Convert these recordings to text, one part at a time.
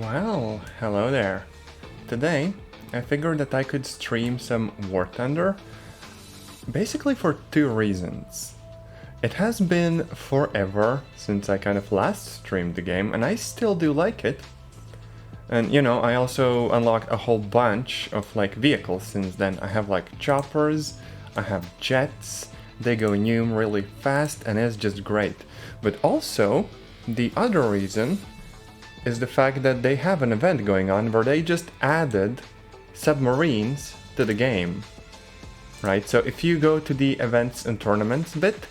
Well, hello there. Today, I figured that I could stream some War Thunder, basically for two reasons. It has been forever since I kind of last streamed the game, and I still do like it. And I also unlocked a whole bunch of vehicles since then. I have choppers, I have jets, they go noom really fast, and it's just great. But also, the other reason is the fact that they have an event going on where they just added submarines to the game. Right, so if you go to the events and tournaments bit,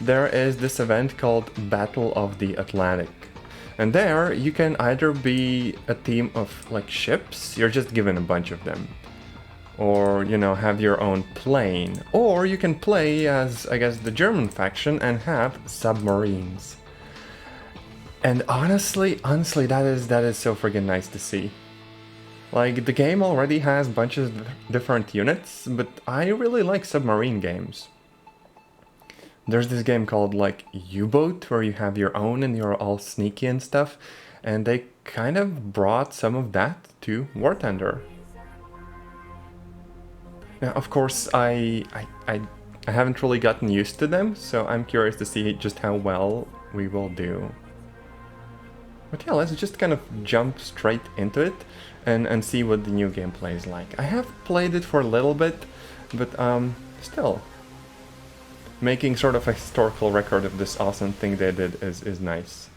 there is this event called Battle of the Atlantic. And there you can either be a team of ships, you're just given a bunch of them, or have your own plane, or you can play as, I guess, the German faction and have submarines. And honestly, that is so friggin' nice to see. The game already has bunches of different units, but I really like submarine games. There's this game called U-Boat, where you have your own and you're all sneaky and stuff, and they kind of brought some of that to War Thunder. Now, of course, I haven't really gotten used to them, so I'm curious to see just how well we will do. But yeah, let's just kind of jump straight into it and see what the new gameplay is like. I have played it for a little bit, but still, making sort of a historical record of this awesome thing they did is nice.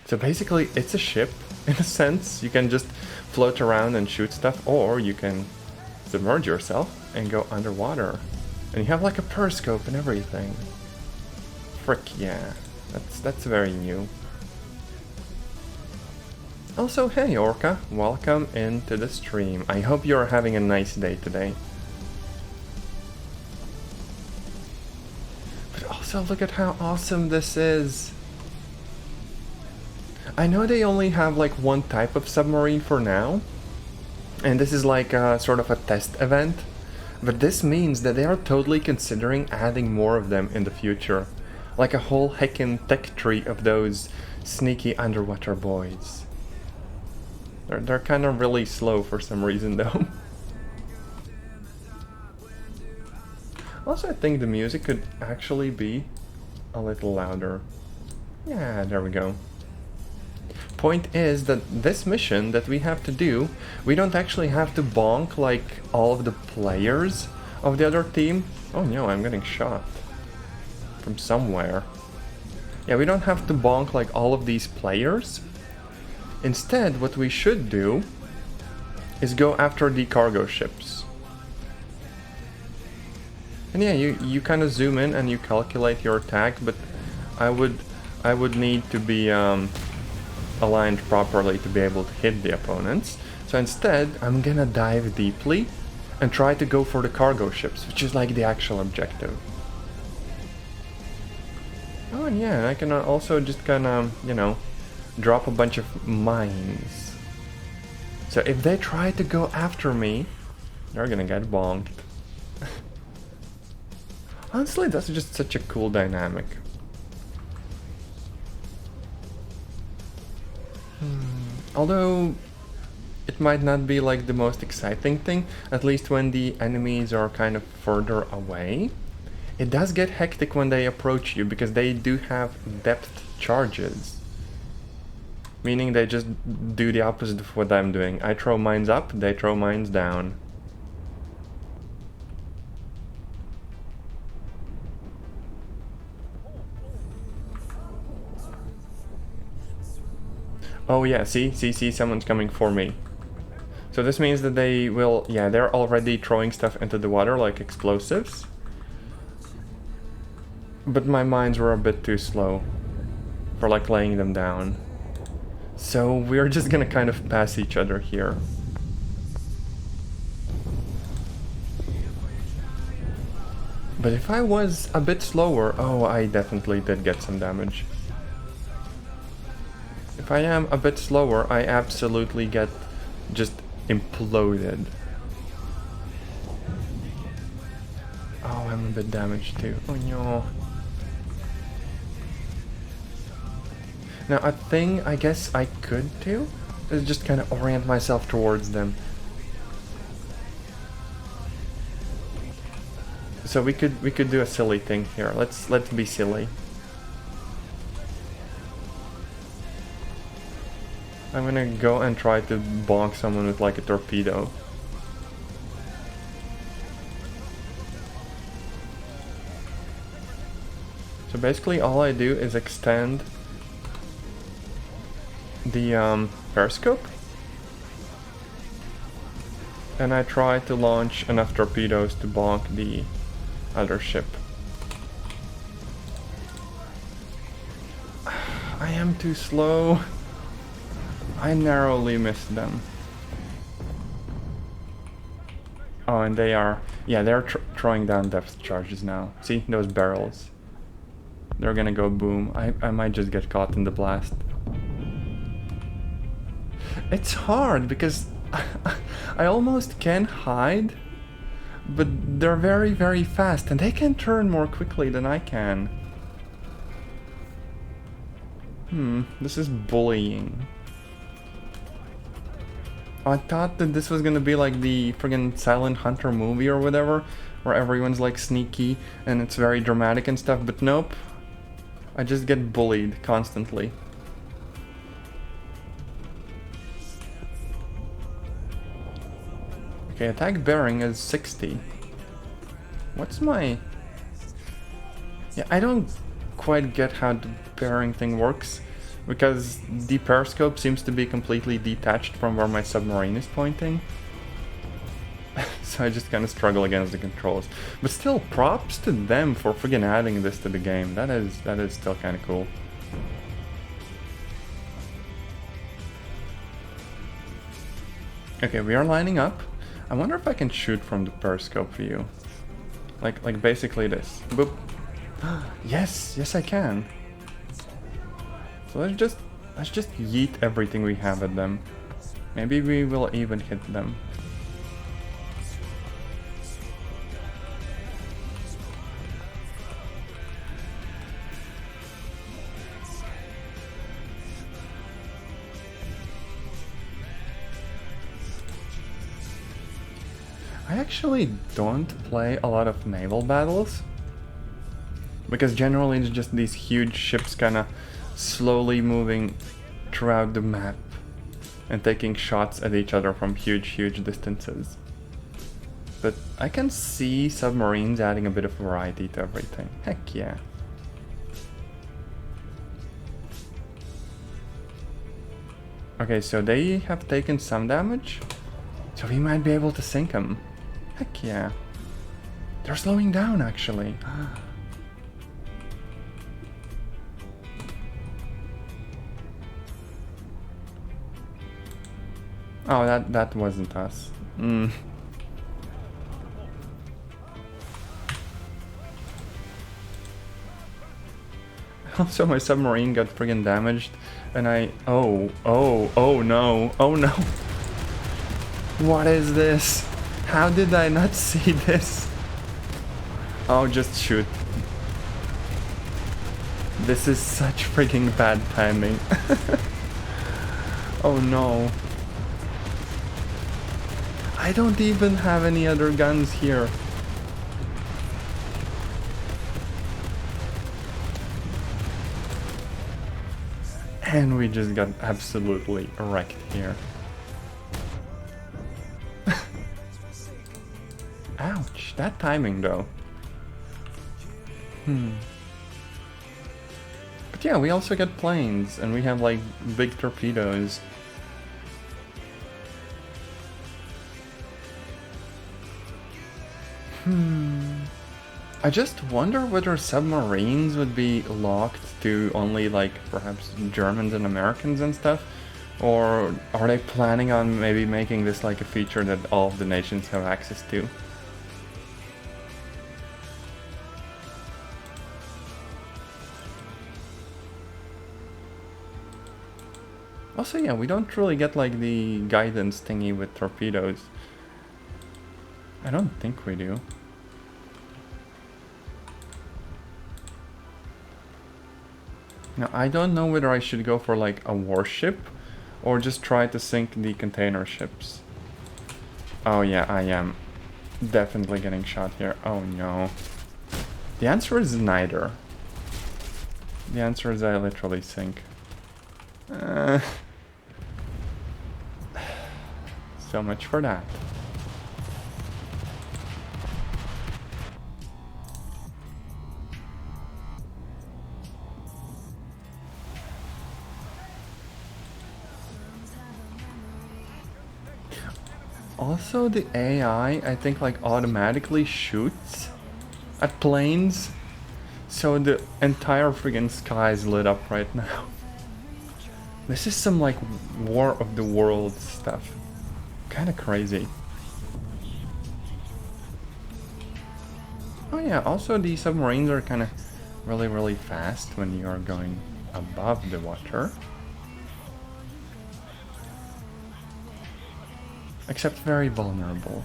So basically, it's a ship, in a sense. You can just float around and shoot stuff, or you can submerge yourself and go underwater. And you have a periscope and everything. Frick yeah, that's very new. Also, hey Orca, welcome into the stream. I hope you're having a nice day today. But also, look at how awesome this is. I know they only have one type of submarine for now, and this is sort of a test event, but this means that they are totally considering adding more of them in the future. Like a whole heckin' tech tree of those sneaky underwater boys. They're kind of really slow for some reason though. Also, I think the music could actually be a little louder. Yeah, there we go. Point is that this mission that we have to do, we don't actually have to bonk all of the players of the other team. Oh no, I'm getting shot from somewhere. Yeah, we don't have to bonk all of these players. Instead, what we should do is go after the cargo ships. And yeah, you kind of zoom in and you calculate your attack, but I would need to be aligned properly to be able to hit the opponents. So instead, I'm gonna dive deeply and try to go for the cargo ships, which is the actual objective. Oh, and yeah, I can also just kind of, drop a bunch of mines. So if they try to go after me, they're gonna get bonked. Honestly, that's just such a cool dynamic. Although it might not be the most exciting thing, at least when the enemies are kind of further away. It does get hectic when they approach you because they do have depth charges. Meaning they just do the opposite of what I'm doing. I throw mines up, they throw mines down. Oh yeah, see, someone's coming for me. So this means that they will, yeah, they're already throwing stuff into the water like explosives. But my mines were a bit too slow for laying them down. So we're just gonna kind of pass each other here. But if I was a bit slower, oh, I definitely did get some damage. If I am a bit slower, I absolutely get just imploded. Oh, I'm a bit damaged too. Oh no. Now, a thing I guess I could do is just kind of orient myself towards them. So we could do a silly thing here. Let's be silly. I'm gonna go and try to bonk someone with like a torpedo. So basically all I do is extend the periscope, and I try to launch enough torpedoes to bonk the other ship. I am too slow. I narrowly missed them. Oh, and they are... yeah, they're throwing down depth charges now. See, those barrels. They're gonna go boom. I might just get caught in the blast. It's hard because I almost can hide, but they're very, very fast and they can turn more quickly than I can. This is bullying. I thought that this was gonna be like the friggin' Silent Hunter movie or whatever, where everyone's like sneaky and it's very dramatic and stuff, but nope. I just get bullied constantly. Okay, attack bearing is 60. What's my... yeah, I don't quite get how the bearing thing works, because the periscope seems to be completely detached from where my submarine is pointing. So I just kind of struggle against the controls. But still, props to them for friggin' adding this to the game. That is still kind of cool. Okay, we are lining up. I wonder if I can shoot from the periscope view. Like basically this. Boop. Yes, I can. So let's just yeet everything we have at them. Maybe we will even hit them. I actually don't play a lot of naval battles, because generally it's just these huge ships kinda slowly moving throughout the map and taking shots at each other from huge distances. But I can see submarines adding a bit of variety to everything. Heck yeah. Okay, so they have taken some damage, so we might be able to sink them. Heck yeah. They're slowing down, actually. Oh, that wasn't us. Also, my submarine got friggin' damaged, and oh no. What is this? How did I not see this? Oh, just shoot. This is such friggin' bad timing. Oh no. I don't even have any other guns here. And we just got absolutely wrecked here. Ouch, that timing though. But yeah, we also get planes, and we have like big torpedoes. I just wonder whether submarines would be locked to only like perhaps Germans and Americans and stuff, or are they planning on maybe making this like a feature that all of the nations have access to? Also, yeah, we don't really get like the guidance thingy with torpedoes. I don't think we do. Now, I don't know whether I should go for like a warship or just try to sink the container ships. Oh yeah, I am definitely getting shot here. Oh no. The answer is neither. The answer is I literally sink. So much for that. Also, the AI, I think, like automatically shoots at planes, so the entire friggin' sky is lit up right now. This is some like War of the Worlds stuff. Kinda crazy. Oh yeah, also the submarines are kinda really fast when you are going above the water. Except very vulnerable.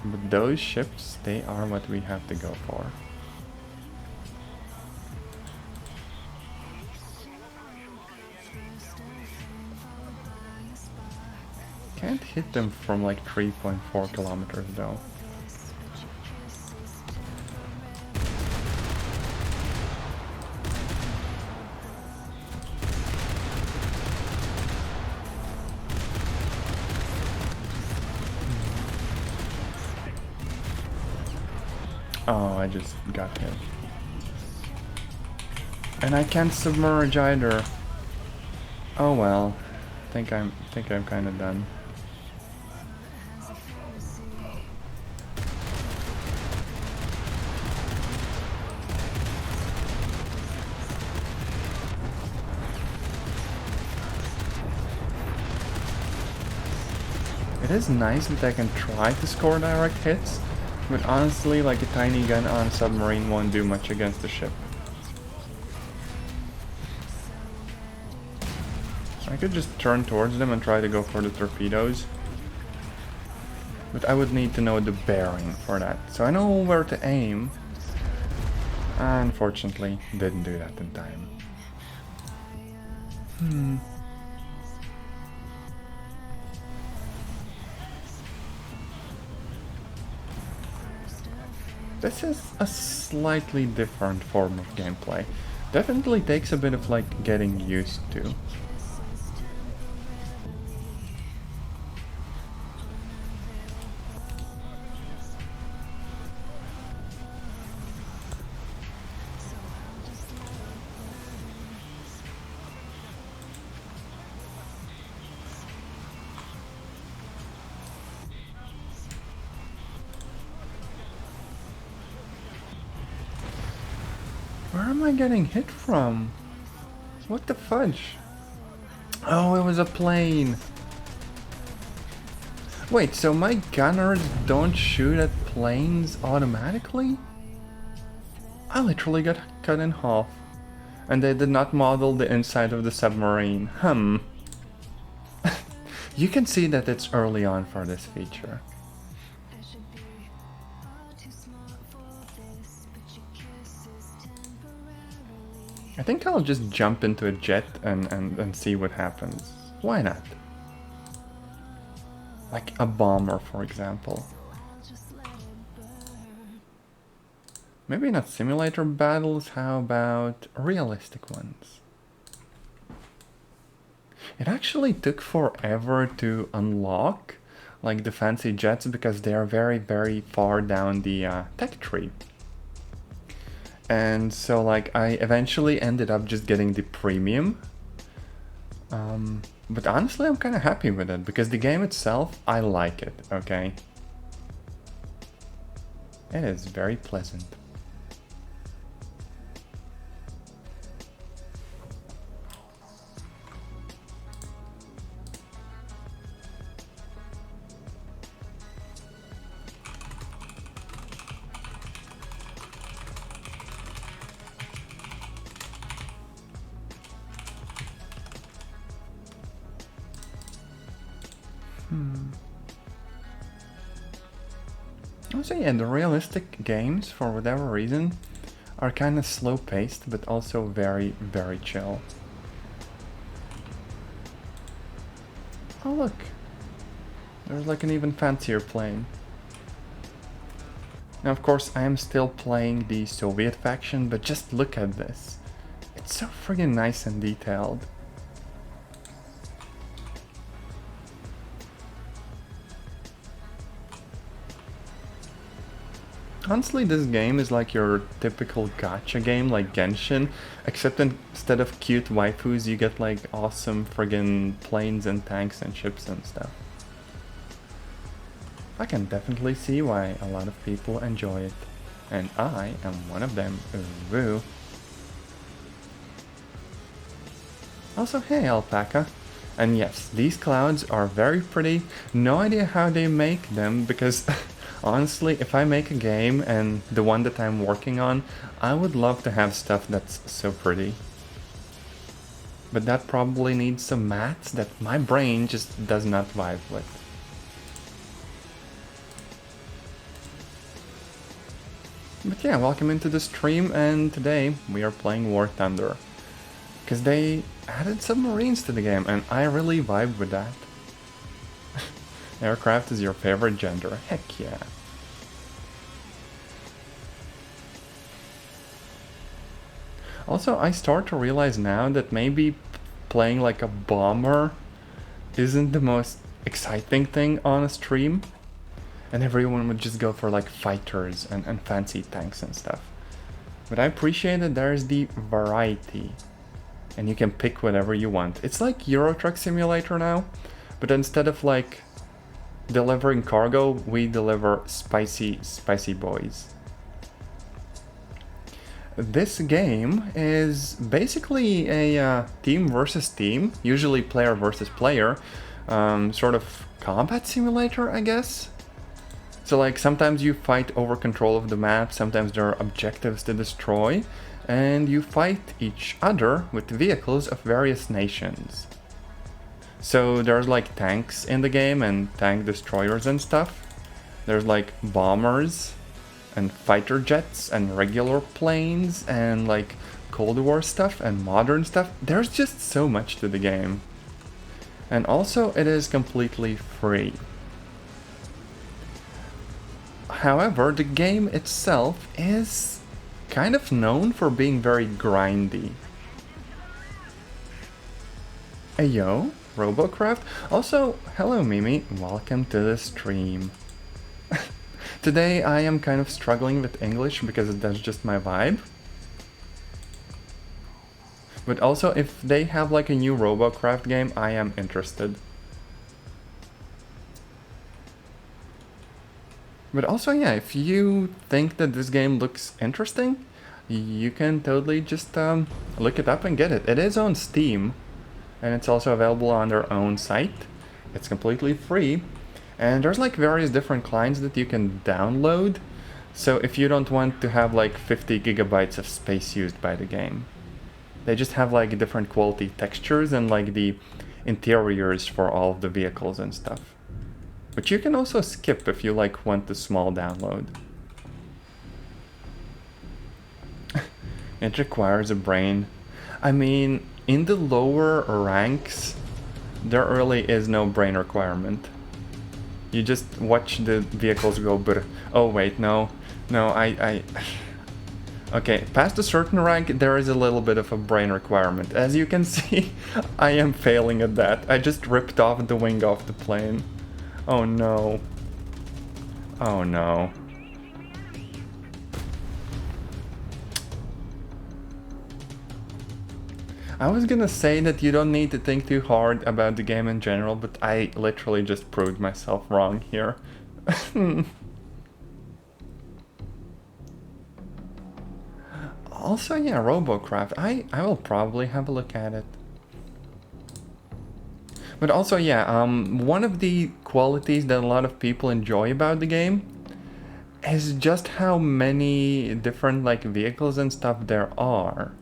But those ships, they are what we have to go for. Can't hit them from like 3.4 kilometers though. Oh, I just got hit. And I can't submerge either. Oh well. Think I'm kinda done. It is nice that I can try to score direct hits, but honestly, like a tiny gun on a submarine won't do much against the ship. I could just turn towards them and try to go for the torpedoes. But I would need to know the bearing for that. So I know where to aim. Unfortunately, didn't do that in time. This is a slightly different form of gameplay. Definitely takes a bit of like getting used to. Where am I getting hit from? What the fudge? Oh, it was a plane. Wait, so my gunners don't shoot at planes automatically? I literally got cut in half. And they did not model the inside of the submarine. You can see that it's early on for this feature. I think I'll just jump into a jet and see what happens. Why not? Like a bomber, for example. Maybe not simulator battles, how about realistic ones? It actually took forever to unlock like the fancy jets because they are very far down the tech tree. And so like I eventually ended up just getting the premium. But honestly I'm kind of happy with it because the game itself, I like it, okay? It is very pleasant. Also, yeah, the realistic games, for whatever reason, are kind of slow-paced, but also very, very chill. Oh, look. There's like an even fancier plane. Now, of course, I am still playing the Soviet faction, but just look at this. It's so friggin' nice and detailed. Honestly, this game is like your typical gacha game, like Genshin, except instead of cute waifus, you get like awesome friggin' planes and tanks and ships and stuff. I can definitely see why a lot of people enjoy it. And I am one of them. Ooh. Also, hey, Alpaca. And yes, these clouds are very pretty. No idea how they make them, because honestly, if I make a game and the one that I'm working on, I would love to have stuff that's so pretty. But that probably needs some maths that my brain just does not vibe with. But yeah, welcome into the stream, and today we are playing War Thunder. Because they added submarines to the game, and I really vibe with that. Aircraft is your favorite gender, heck yeah. Also, I start to realize now that maybe playing like a bomber isn't the most exciting thing on a stream. And everyone would just go for like fighters and fancy tanks and stuff. But I appreciate that there's the variety. And you can pick whatever you want. It's like Euro Truck Simulator now, but instead of like delivering cargo, we deliver spicy, spicy boys. This game is basically a team versus team, usually player versus player, sort of combat simulator, I guess. So like sometimes you fight over control of the map, sometimes there are objectives to destroy, and you fight each other with vehicles of various nations. So there's like tanks in the game and tank destroyers and stuff. There's like bombers and fighter jets and regular planes and like Cold War stuff and modern stuff. There's just so much to the game. And also it is completely free. However, the game itself is kind of known for being very grindy. Ayo, Robocraft. Also, hello Mimi, welcome to the stream. Today I am kind of struggling with English because that's just my vibe. But also, if they have like a new Robocraft game, I am interested. But also, yeah, if you think that this game looks interesting, you can totally just look it up and get it. It is on Steam, and it's also available on their own site. It's completely free, and there's like various different clients that you can download. So if you don't want to have like 50 gigabytes of space used by the game, they just have like different quality textures and like the interiors for all of the vehicles and stuff. But you can also skip if you like want the small download. It requires a brain. I mean, in the lower ranks, there really is no brain requirement. You just watch the vehicles go, but oh wait, no, okay, past a certain rank, there is a little bit of a brain requirement. As you can see, I am failing at that. I just ripped off the wing off the plane. Oh no. Oh no. I was gonna say that you don't need to think too hard about the game in general, but I literally just proved myself wrong here. Also, yeah, Robocraft. I will probably have a look at it. But also, yeah, one of the qualities that a lot of people enjoy about the game is just how many different like vehicles and stuff there are.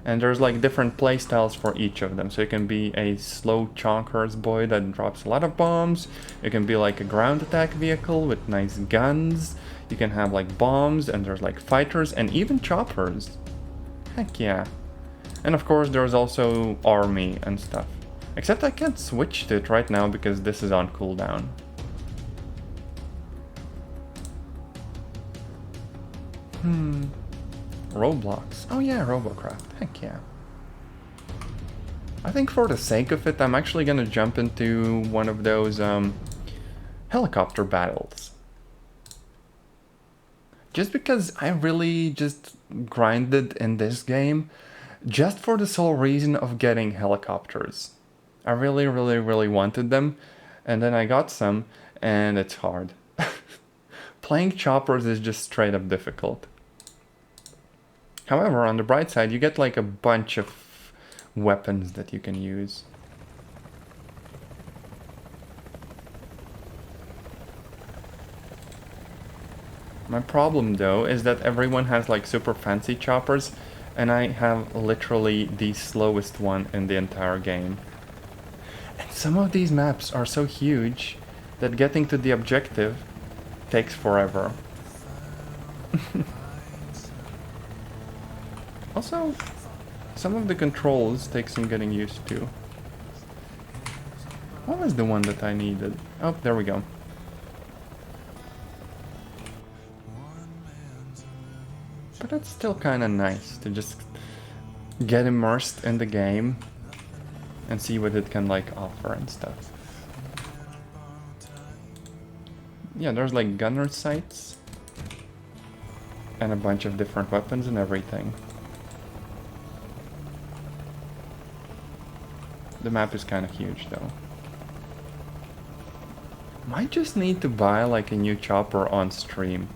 And there's like different playstyles for each of them. So it can be a slow chonkers boy that drops a lot of bombs. It can be like a ground attack vehicle with nice guns. You can have like bombs, and there's like fighters, and even choppers. Heck yeah. And of course there's also army and stuff. Except I can't switch to it right now because this is on cooldown. Roblox. Oh yeah, Robocraft. Heck yeah. I think for the sake of it, I'm actually gonna jump into one of those helicopter battles. Just because I really just grinded in this game just for the sole reason of getting helicopters. I really, really, really wanted them, and then I got some, and it's hard. Playing choppers is just straight up difficult. However, on the bright side, you get like a bunch of weapons that you can use. My problem though is that everyone has like super fancy choppers, and I have literally the slowest one in the entire game. And some of these maps are so huge that getting to the objective takes forever. Also, some of the controls take some getting used to. What was the one that I needed? Oh, there we go. But it's still kind of nice to just get immersed in the game and see what it can like offer and stuff. Yeah, there's like gunner sights and a bunch of different weapons and everything. The map is kind of huge though. Might just need to buy like a new chopper on stream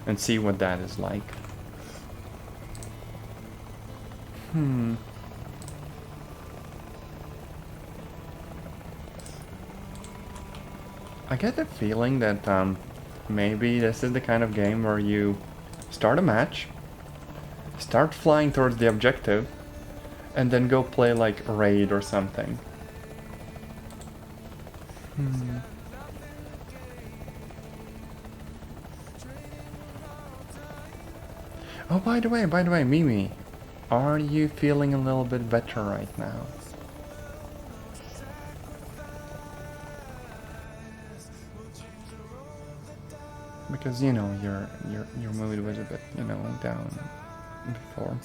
and see what that is like. I get the feeling that maybe this is the kind of game where you start a match, start flying towards the objective, and then go play like a raid or something. Oh, by the way, Mimi, are you feeling a little bit better right now? Because you know your mood was a bit, you know, down before.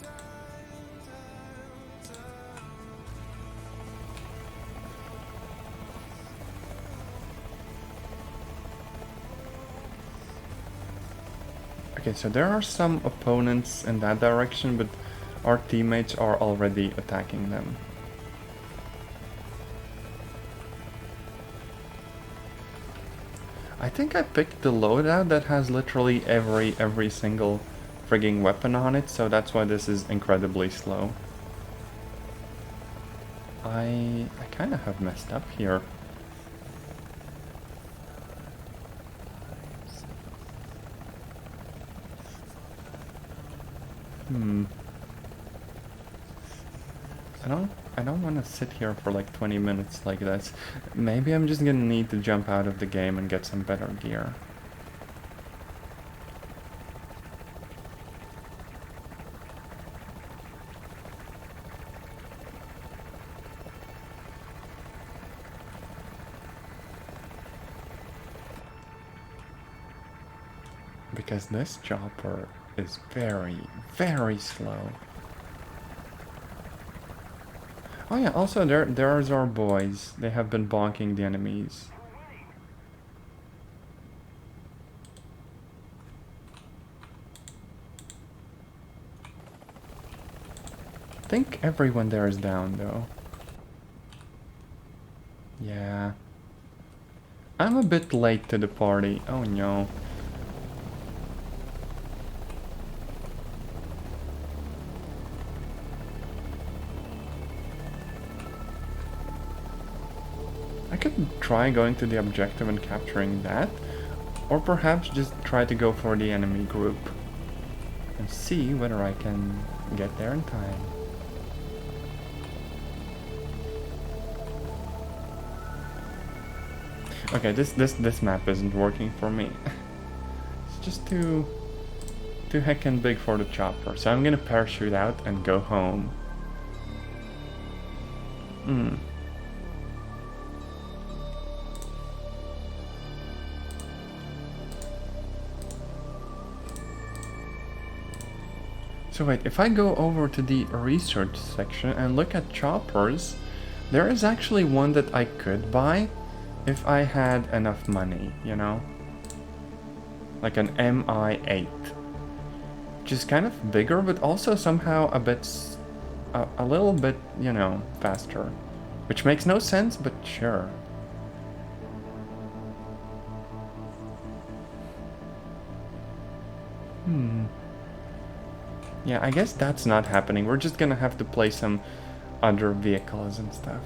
Okay, so there are some opponents in that direction, but our teammates are already attacking them. I think I picked the loadout that has literally every single frigging weapon on it, so that's why this is incredibly slow. I kind of have messed up here. I don't want to sit here for like 20 minutes like this. Maybe I'm just gonna need to jump out of the game and get some better gear. Because this chopper is very, very slow. Oh yeah, also there's our boys. They have been bonking the enemies. I think everyone there is down though. Yeah. I'm a bit late to the party. Oh no. I could try going to the objective and capturing that, or perhaps just try to go for the enemy group and see whether I can get there in time. Okay, this map isn't working for me. It's just too heckin' big for the chopper. So I'm gonna parachute out and go home. So wait, if I go over to the research section and look at choppers, there is actually one that I could buy if I had enough money, you know? Like an MI8. Which is kind of bigger, but also somehow a little bit, you know, faster. Which makes no sense, but sure. Yeah, I guess that's not happening. We're just gonna have to play some other vehicles and stuff.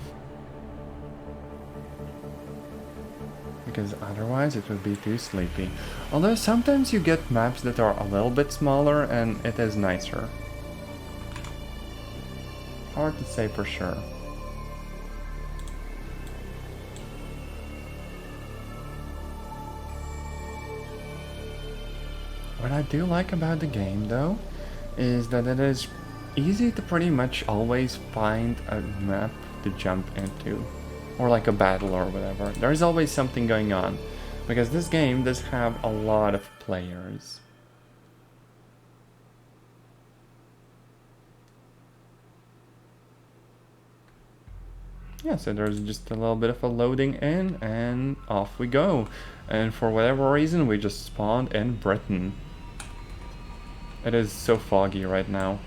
Because otherwise it would be too sleepy. Although sometimes you get maps that are a little bit smaller and it is nicer. Hard to say for sure. What I do like about the game though is that it is easy to pretty much always find a map to jump into. Or like a battle or whatever. There's always something going on. Because this game does have a lot of players. Yeah, so there's just a little bit of a loading in and off we go. And for whatever reason we just spawned in Britain. It is so foggy right now.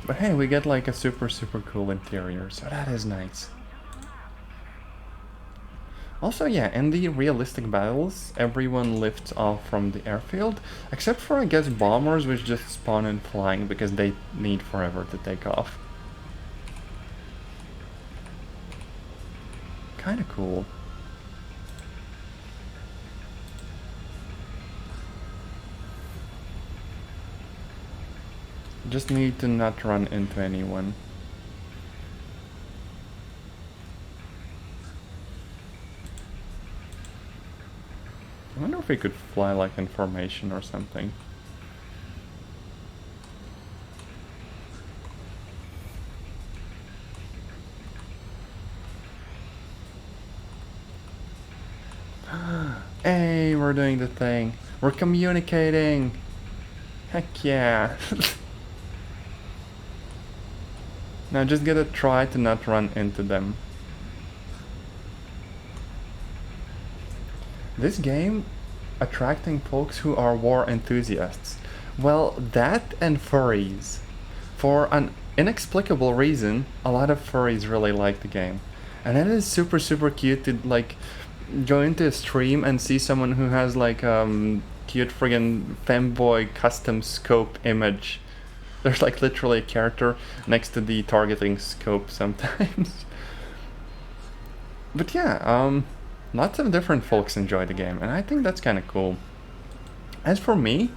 But hey, we get like a super cool interior, so that is nice. Also, yeah, in the realistic battles, everyone lifts off from the airfield, except for, I guess, bombers, which just spawn in flying because they need forever to take off. Kinda cool. Just need to not run into anyone. I wonder if we could fly like in formation or something. Hey, we're doing the thing. We're communicating. Heck yeah. Now just gotta try to not run into them. This game attracting folks who are war enthusiasts. Well, that and furries. For an inexplicable reason, a lot of furries really like the game. And it is super cute to like go into a stream and see someone who has like cute friggin' femboy custom scope image. There's like literally a character next to the targeting scope sometimes. But yeah, lots of different folks enjoy the game, and I think that's kind of cool. As for me,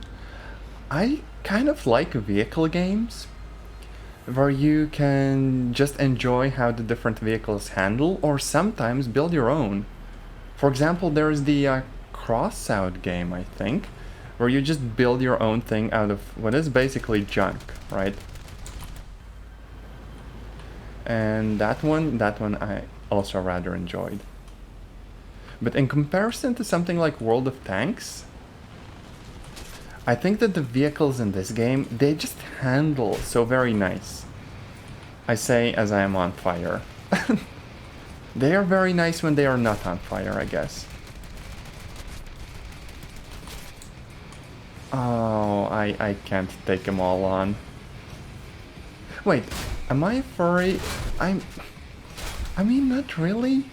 I kind of like vehicle games where you can just enjoy how the different vehicles handle, or sometimes build your own. For example, there's the Crossout game, I think, where you just build your own thing out of what is basically junk, right? And that one I also rather enjoyed. But in comparison to something like World of Tanks, I think that the vehicles in this game, they just handle so very nice. I say as I am on fire. They are very nice when they are not on fire, I guess. Oh, I can't take them all on. Wait, am I furry? I mean, not really.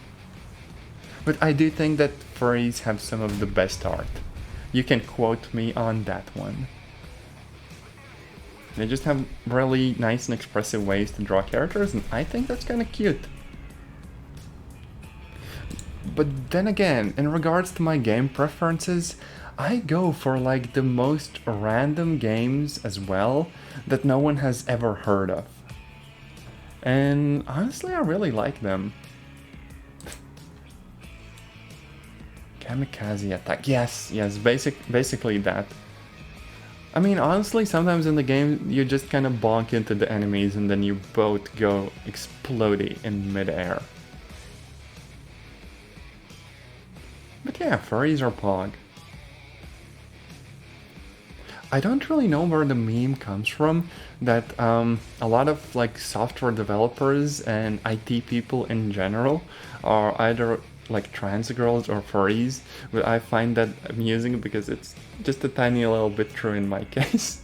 But I do think that furries have some of the best art. You can quote me on that one. They just have really nice and expressive ways to draw characters, and I think that's kind of cute. But then again, in regards to my game preferences, I go for like the most random games as well that no one has ever heard of. And honestly, I really like them. Kamikaze attack. Yes, yes, basically that. I mean, honestly, sometimes in the game, you just kind of bonk into the enemies and then you both go exploding in midair. But yeah, furries are pog. I don't really know where the meme comes from that a lot of like software developers and IT people in general are either like trans girls or furries, but I find that amusing because it's just a tiny little bit true in my case.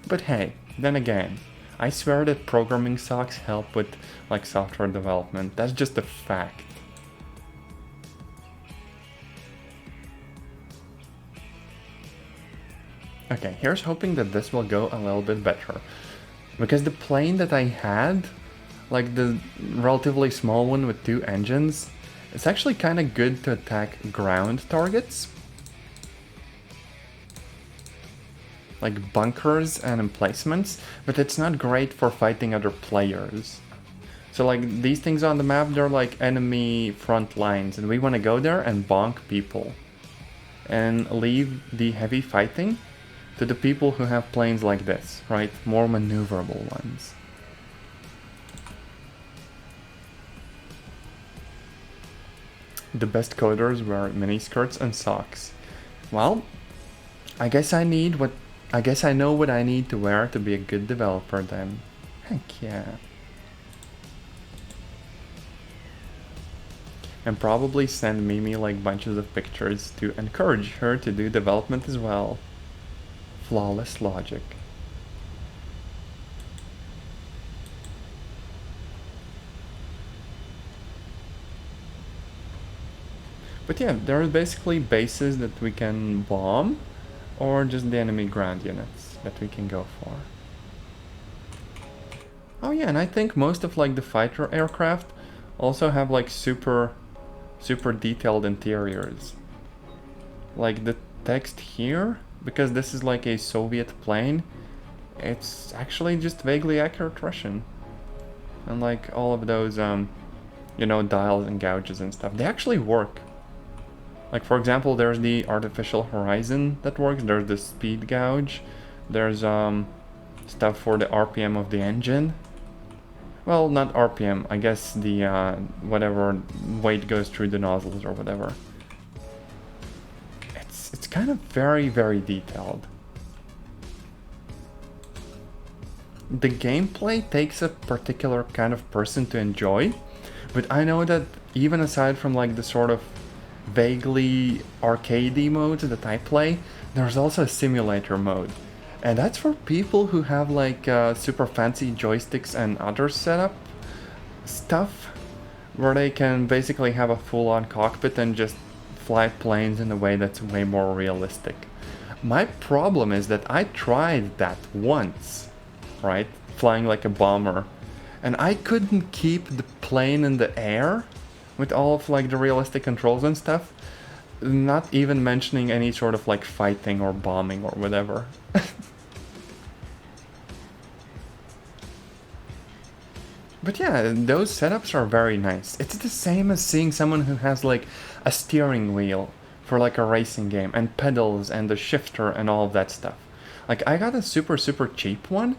But hey, then again, I swear that programming socks help with like software development. That's just a fact. Okay, here's hoping that this will go a little bit better. Because the plane that I had, like the relatively small one with 2 engines, it's actually kind of good to attack ground targets. Like bunkers and emplacements, but it's not great for fighting other players. So like these things on the map, they're like enemy front lines, and we want to go there and bonk people. And leave the heavy fighting to the people who have planes like this, right? More maneuverable ones. The best coders wear miniskirts and socks. Well, I guess I know what I need to wear to be a good developer then. Heck yeah. And probably send Mimi like bunches of pictures to encourage her to do development as well. Flawless logic. But yeah, there are basically bases that we can bomb, or just the enemy ground units that we can go for. Oh yeah, and I think most of like the fighter aircraft also have like super detailed interiors. Like the text here, because this is like a Soviet plane, it's actually just vaguely accurate Russian. And like all of those, you know, dials and gouges and stuff, they actually work. Like for example, there's the artificial horizon that works, there's the speed gauge, there's stuff for the RPM of the engine. Well, not RPM, I guess the whatever weight goes through the nozzles or whatever. It's kind of very detailed. The gameplay takes a particular kind of person to enjoy, but I know that even aside from like the sort of vaguely arcadey modes that I play, there's also a simulator mode. And that's for people who have like super fancy joysticks and other setup stuff, where they can basically have a full-on cockpit and just fly planes in a way that's way more realistic. My problem is that I tried that once, right? Flying like a bomber, and I couldn't keep the plane in the air with all of like the realistic controls and stuff, not even mentioning any sort of like fighting or bombing or whatever. But yeah, those setups are very nice. It's the same as seeing someone who has like a steering wheel for like a racing game and pedals and the shifter and all of that stuff. Like I got a super cheap one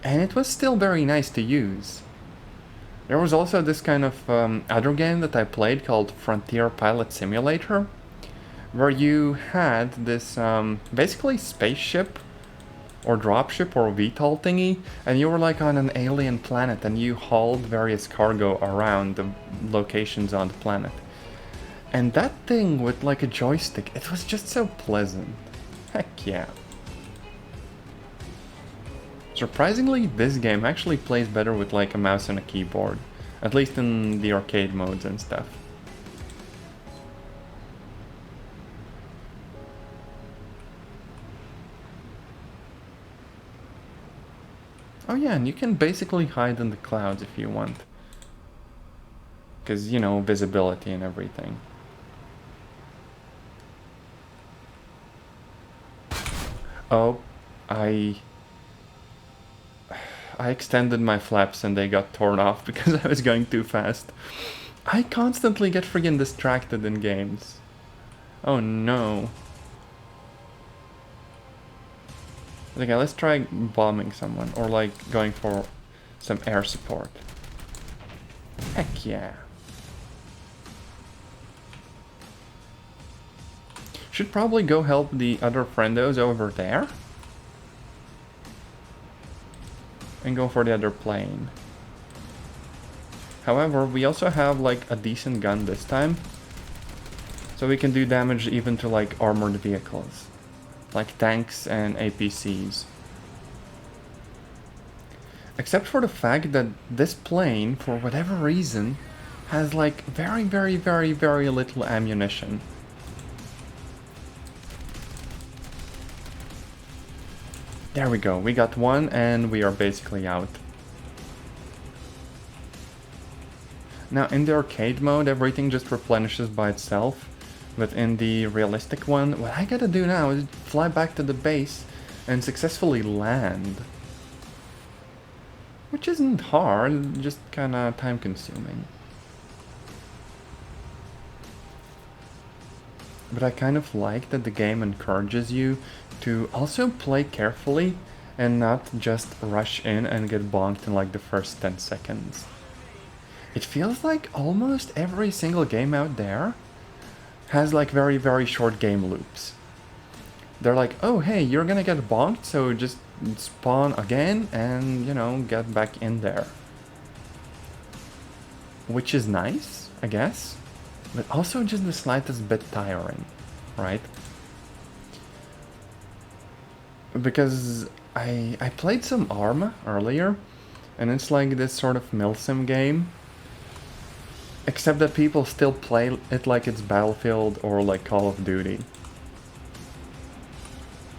and it was still very nice to use. There was also this kind of other game that I played called Frontier Pilot Simulator, where you had this basically spaceship or dropship or VTOL thingy, and you were like on an alien planet and you hauled various cargo around the locations on the planet. And that thing with like a joystick, it was just so pleasant. Heck yeah. Surprisingly, this game actually plays better with like a mouse and a keyboard, at least in the arcade modes and stuff. Oh yeah, and you can basically hide in the clouds if you want. Because, you know, visibility and everything. Oh, I extended my flaps and they got torn off because I was going too fast. I constantly get friggin' distracted in games. Oh no. Okay, let's try bombing someone, or like going for some air support. Heck yeah. Should probably go help the other friendos over there. And go for the other plane. However, we also have like a decent gun this time. So we can do damage even to like armored vehicles. Like tanks and APCs. Except for the fact that this plane, for whatever reason, has like very little ammunition. There we go, we got one and we are basically out. Now in the arcade mode, everything just replenishes by itself. But in the realistic one, what I gotta do now is fly back to the base and successfully land. Which isn't hard, just kinda time consuming. But I kind of like that the game encourages you to also play carefully and not just rush in and get bonked in like the first 10 seconds. It feels like almost every single game out there has like very short game loops. They're like, oh hey, you're gonna get bonked, so just spawn again and, you know, get back in there. Which is nice, I guess, but also just the slightest bit tiring, right? Because I played some Arma earlier, and it's like this sort of milsim game. Except that people still play it like it's Battlefield or like Call of Duty.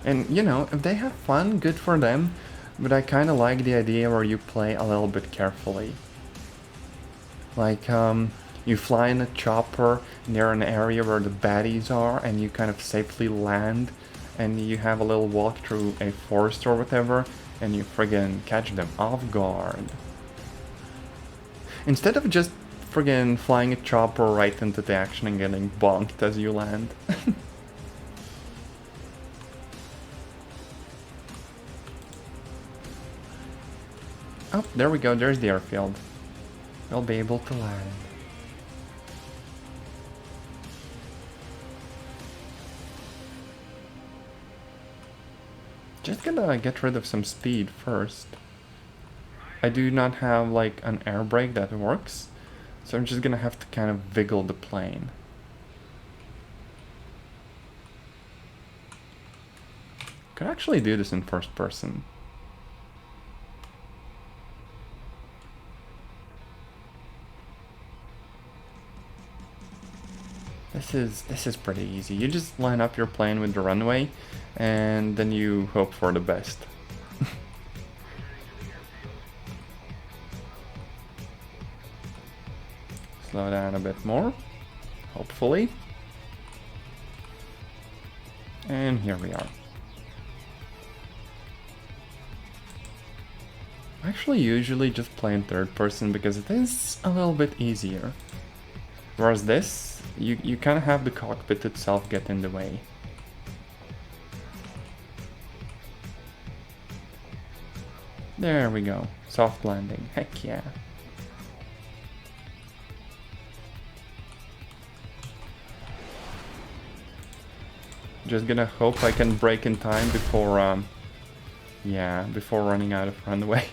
And, you know, if they have fun, good for them, but I kinda like the idea where you play a little bit carefully. Like, you fly in a chopper near an area where the baddies are, and you kind of safely land, and you have a little walk through a forest or whatever, and you friggin' catch them off guard. Instead of just friggin' flying a chopper right into the action and getting bonked as you land. Oh, there we go, there's the airfield. We'll be able to land. Just gonna get rid of some speed first. I do not have like an air brake that works, so I'm just gonna have to kind of wiggle the plane. Could actually do this in first person. This is pretty easy. You just line up your plane with the runway, and then you hope for the best. Slow down a bit more, hopefully. And here we are. I actually usually just play in third person because it is a little bit easier. Whereas this, you kind of have the cockpit itself get in the way. There we go. Soft landing. Heck yeah. Just gonna hope I can brake in time before, before running out of runway.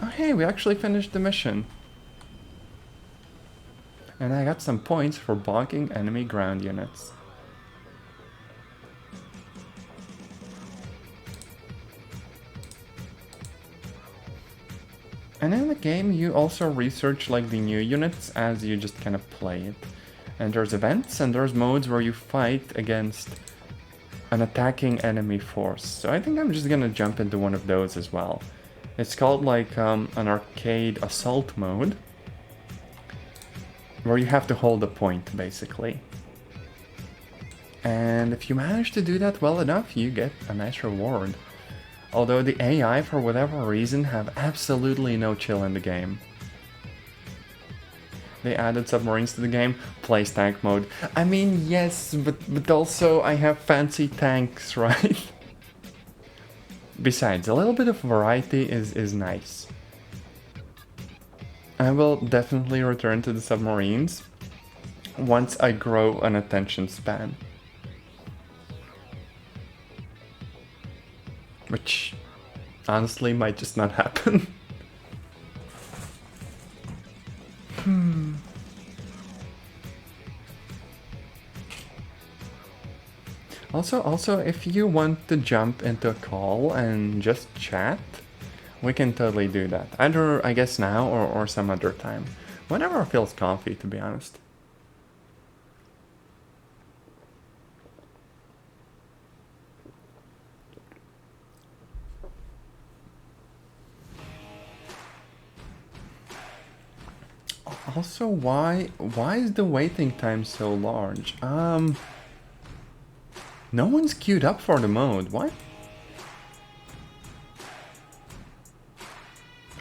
Oh hey, we actually finished the mission. And I got some points for bonking enemy ground units. And in the game you also research like the new units as you just kind of play it. And there's events and there's modes where you fight against an attacking enemy force. So I think I'm just gonna jump into one of those as well. It's called like an arcade assault mode, where you have to hold a point basically. And if you manage to do that well enough, you get a nice reward. Although the AI, for whatever reason, have absolutely no chill in the game. They added submarines to the game, plays tank mode. I mean, yes, but also I have fancy tanks, right? Besides, a little bit of variety is nice. I will definitely return to the submarines once I grow an attention span. Which honestly might just not happen. Also, if you want to jump into a call and just chat, we can totally do that. Either, I guess, now or some other time. Whenever feels comfy, to be honest. Also, why is the waiting time so large? No one's queued up for the mode. What?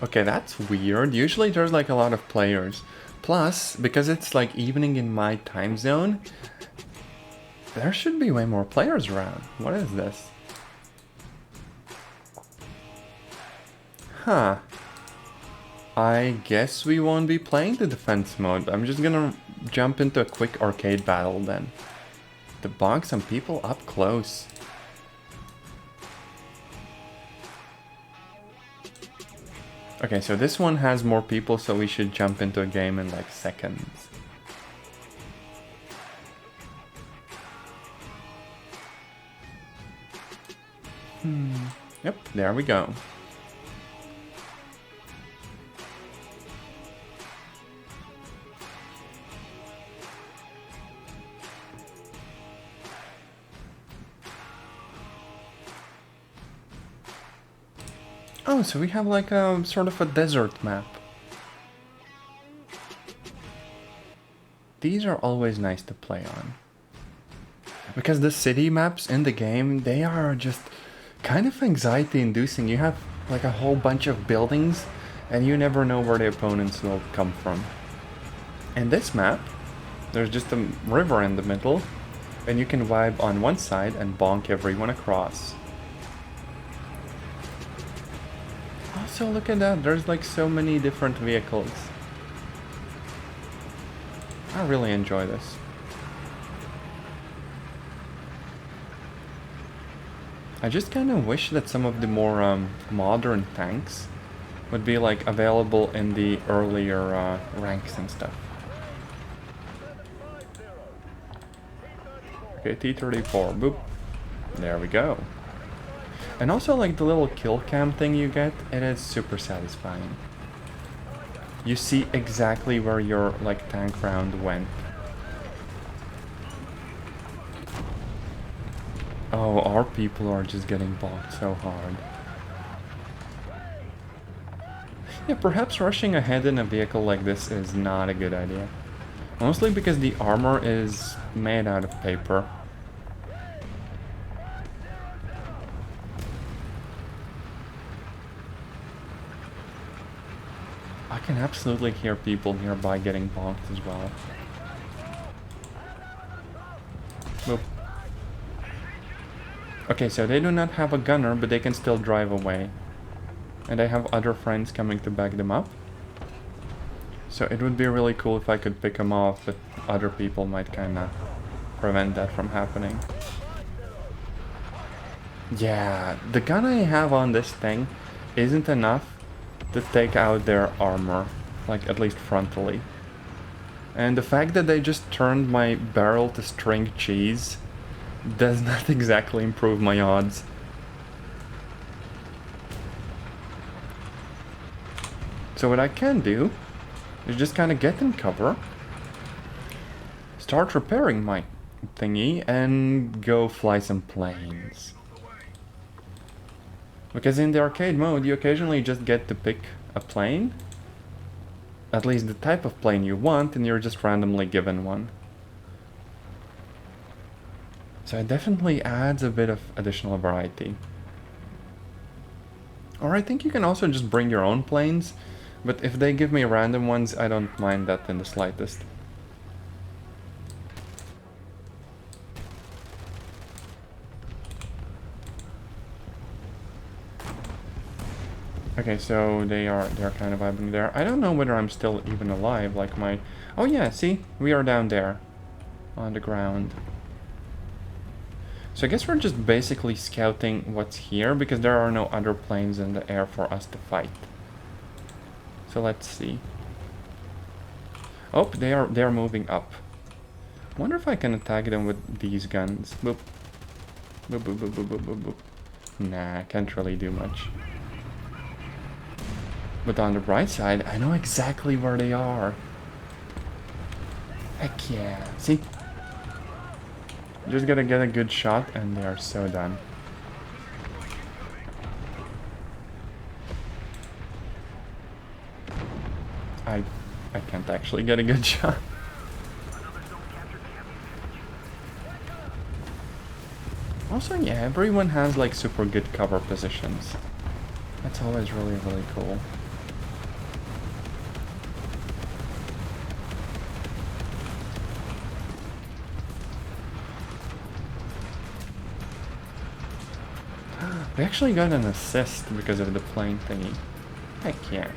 Okay, that's weird. Usually there's like a lot of players. Plus, because it's like evening in my time zone, there should be way more players around. What is this? Huh. I guess we won't be playing the defense mode. I'm just gonna jump into a quick arcade battle then. To bonk some people up close. Okay, so this one has more people, so we should jump into a game in like seconds. Yep, there we go. Oh, so we have like a sort of a desert map. These are always nice to play on. Because the city maps in the game, they are just kind of anxiety inducing. You have like a whole bunch of buildings and you never know where the opponents will come from. In this map, there's just a river in the middle and you can vibe on one side and bonk everyone across. Also, look at that, there's like so many different vehicles. I really enjoy this. I just kind of wish that some of the more modern tanks would be like available in the earlier ranks and stuff. Okay, T-34, boop. There we go. And also like the little kill cam thing you get, it is super satisfying. You see exactly where your like tank round went. Oh, our people are just getting balked so hard. Yeah, perhaps rushing ahead in a vehicle like this is not a good idea. Mostly because the armor is made out of paper. I can absolutely hear people nearby getting bonked as well. Boop. Okay, so they do not have a gunner, but they can still drive away. And they have other friends coming to back them up. So it would be really cool if I could pick them off, but other people might kinda prevent that from happening. Yeah, the gun I have on this thing isn't enough to take out their armor, like at least frontally. And the fact that they just turned my barrel to string cheese does not exactly improve my odds. So what I can do is just kind of get in cover, start repairing my thingy, and go fly some planes. Because in the arcade mode, you occasionally just get to pick a plane, at least the type of plane you want, and you're just randomly given one. So it definitely adds a bit of additional variety. Or I think you can also just bring your own planes, but if they give me random ones, I don't mind that in the slightest. Okay, so they're kind of vibing there. I don't know whether I'm still even alive, like my... Oh yeah, see? We are down there. On the ground. So I guess we're just basically scouting what's here, because there are no other planes in the air for us to fight. So let's see. Oh, they're moving up. I wonder if I can attack them with these guns. Boop. Boop, boop, boop, boop, boop, boop, boop. Nah, can't really do much. But on the bright side, I know exactly where they are. Heck yeah. See? Just gotta get a good shot and they are so done. I can't actually get a good shot. Also, yeah, everyone has like super good cover positions. That's always really, really cool. We actually got an assist because of the plane thingy. Heck yeah.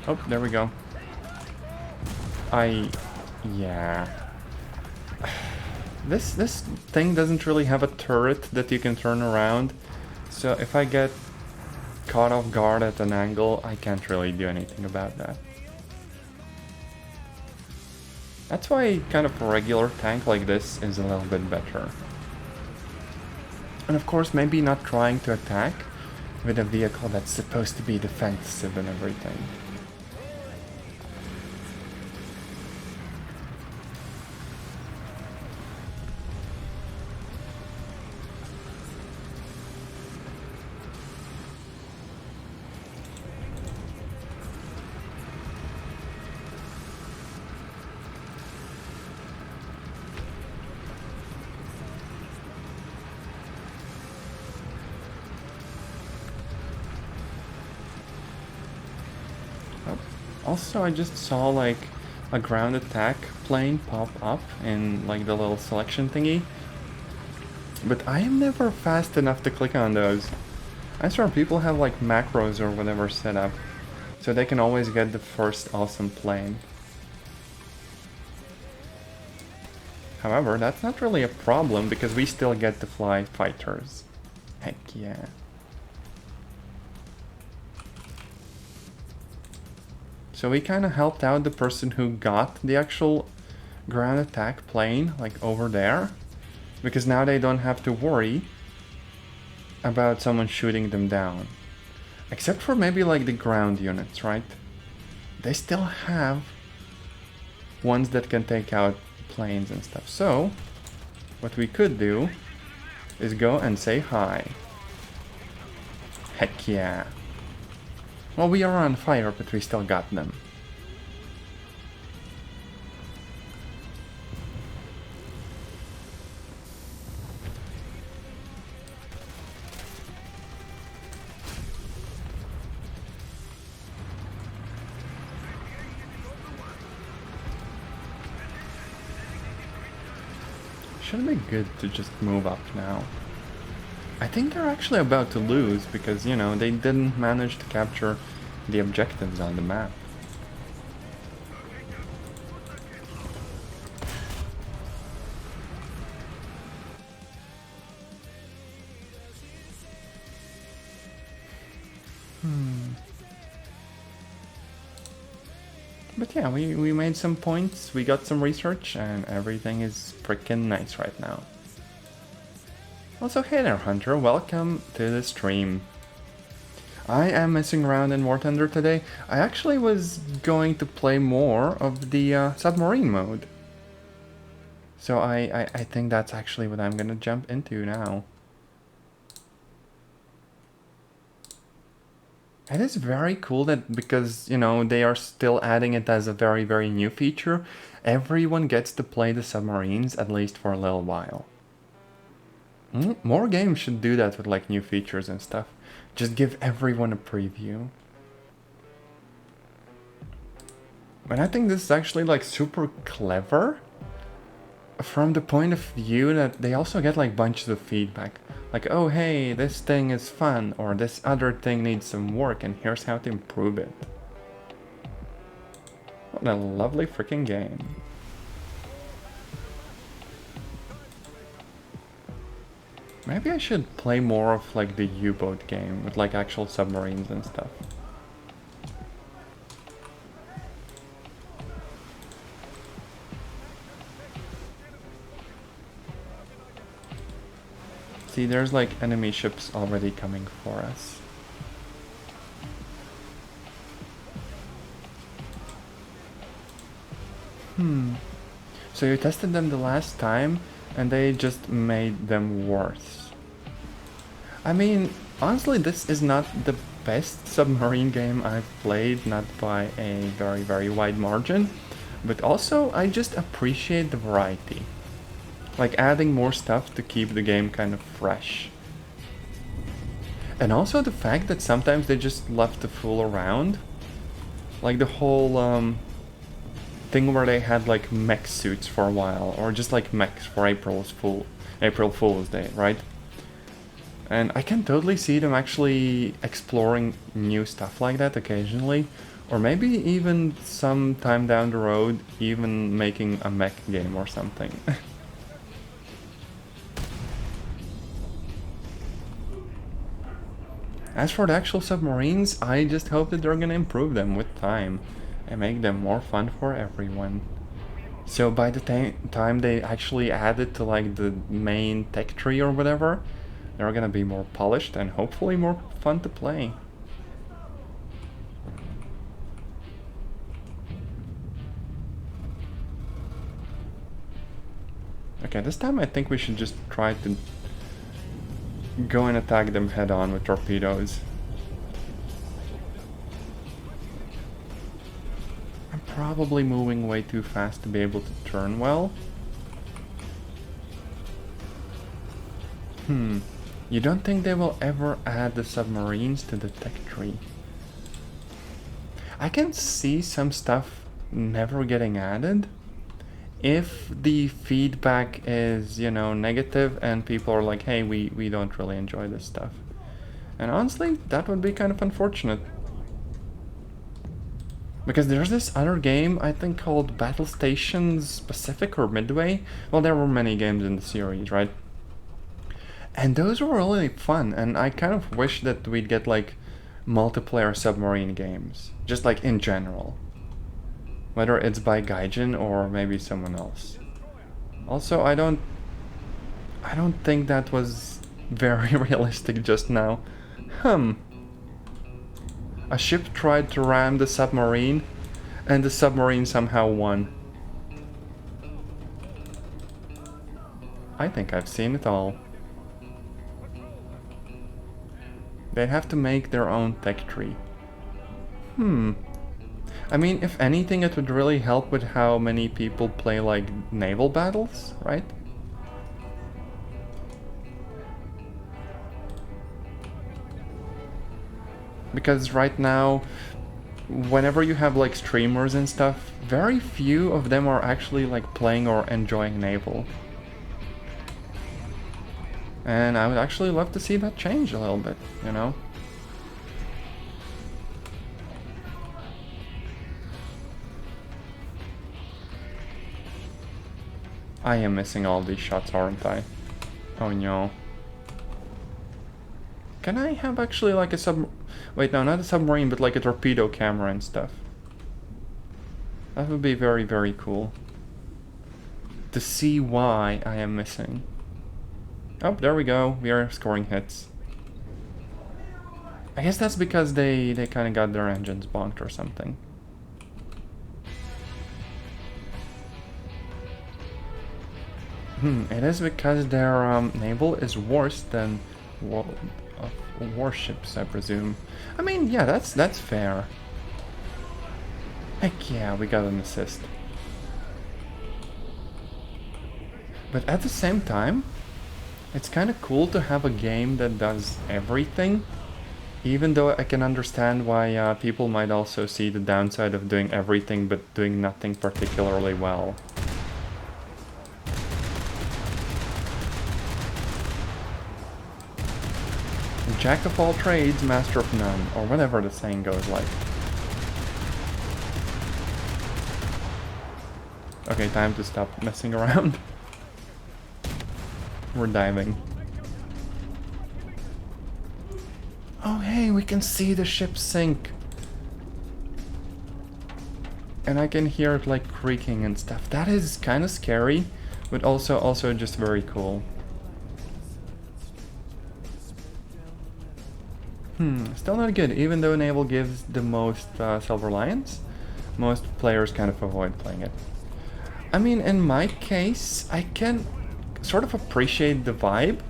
Oh, there we go. Yeah. This thing doesn't really have a turret that you can turn around, so if I get caught off guard at an angle, I can't really do anything about that. That's why kind of a regular tank like this is a little bit better. And of course, maybe not trying to attack with a vehicle that's supposed to be defensive and everything. Also, I just saw like a ground attack plane pop up in like the little selection thingy. But I am never fast enough to click on those. I swear people have like macros or whatever set up, so they can always get the first awesome plane. However, that's not really a problem because we still get to fly fighters. Heck yeah. So we kind of helped out the person who got the actual ground attack plane, like over there. Because now they don't have to worry about someone shooting them down. Except for maybe like the ground units, right? They still have ones that can take out planes and stuff. So, what we could do is go and say hi. Heck yeah. Well, we are on fire, but we still got them. Should be good to just move up now. I think they're actually about to lose because, you know, they didn't manage to capture the objectives on the map. But yeah, we made some points, we got some research, and everything is freaking nice right now. Also, hey there Hunter, welcome to the stream. I am messing around in War Thunder today. I actually was going to play more of the submarine mode. So I think that's actually what I'm gonna jump into now. It is very cool that because, you know, they are still adding it as a very, very new feature, everyone gets to play the submarines at least for a little while. More games should do that with like new features and stuff. Just give everyone a preview. And I think this is actually like super clever from the point of view that they also get like bunches of feedback. Like, oh hey, this thing is fun, or this other thing needs some work, and here's how to improve it. What a lovely freaking game. Maybe I should play more of like the U-boat game with like actual submarines and stuff. See, there's like enemy ships already coming for us. So you tested them the last time and they just made them worse. I mean, honestly, this is not the best submarine game I've played, not by a very, very wide margin, but also I just appreciate the variety. Like adding more stuff to keep the game kind of fresh. And also the fact that sometimes they just love to fool around. Like the whole thing where they had like mech suits for a while, or just like mechs for April Fool's Day, right? And I can totally see them actually exploring new stuff like that occasionally, or maybe even some time down the road even making a mech game or something. As for the actual submarines, I just hope that they're gonna improve them with time and make them more fun for everyone. So by the time they actually add it to like the main tech tree or whatever, they're gonna be more polished and hopefully more fun to play. Okay, this time I think we should just try to go and attack them head on with torpedoes. I'm probably moving way too fast to be able to turn well. You don't think they will ever add the submarines to the tech tree? I can see some stuff never getting added if the feedback is, you know, negative and people are like, hey, we don't really enjoy this stuff. And honestly, that would be kind of unfortunate. Because there's this other game, I think called Battle Stations Pacific or Midway. Well, there were many games in the series, right? And those were really fun, and I kind of wish that we'd get like multiplayer submarine games, just like in general. Whether it's by Gaijin or maybe someone else. Also, I don't think that was very realistic just now. A ship tried to ram the submarine, and the submarine somehow won. I think I've seen it all. They have to make their own tech tree. I mean, if anything, it would really help with how many people play, like, naval battles, right? Because right now, whenever you have, like, streamers and stuff, very few of them are actually, like, playing or enjoying naval. And I would actually love to see that change a little bit, you know? I am missing all these shots, aren't I? Oh no. Can I have actually like a wait, no, not a submarine, but like a torpedo camera and stuff? That would be very, very cool. To see why I am missing. Oh, there we go. We are scoring hits. I guess that's because they kind of got their engines bonked or something. It is because their naval is worse than warships, I presume. I mean, yeah, that's fair. Heck yeah, we got an assist. But at the same time, it's kind of cool to have a game that does everything. Even though I can understand why people might also see the downside of doing everything but doing nothing particularly well. Jack of all trades, master of none, or whatever the saying goes like. Okay, time to stop messing around. We're diving. Oh hey, we can see the ship sink. And I can hear it like creaking and stuff. That is kind of scary, but also just very cool. Still not good. Even though naval gives the most self-reliance, most players kind of avoid playing it. I mean, in my case, I can sort of appreciate the vibe,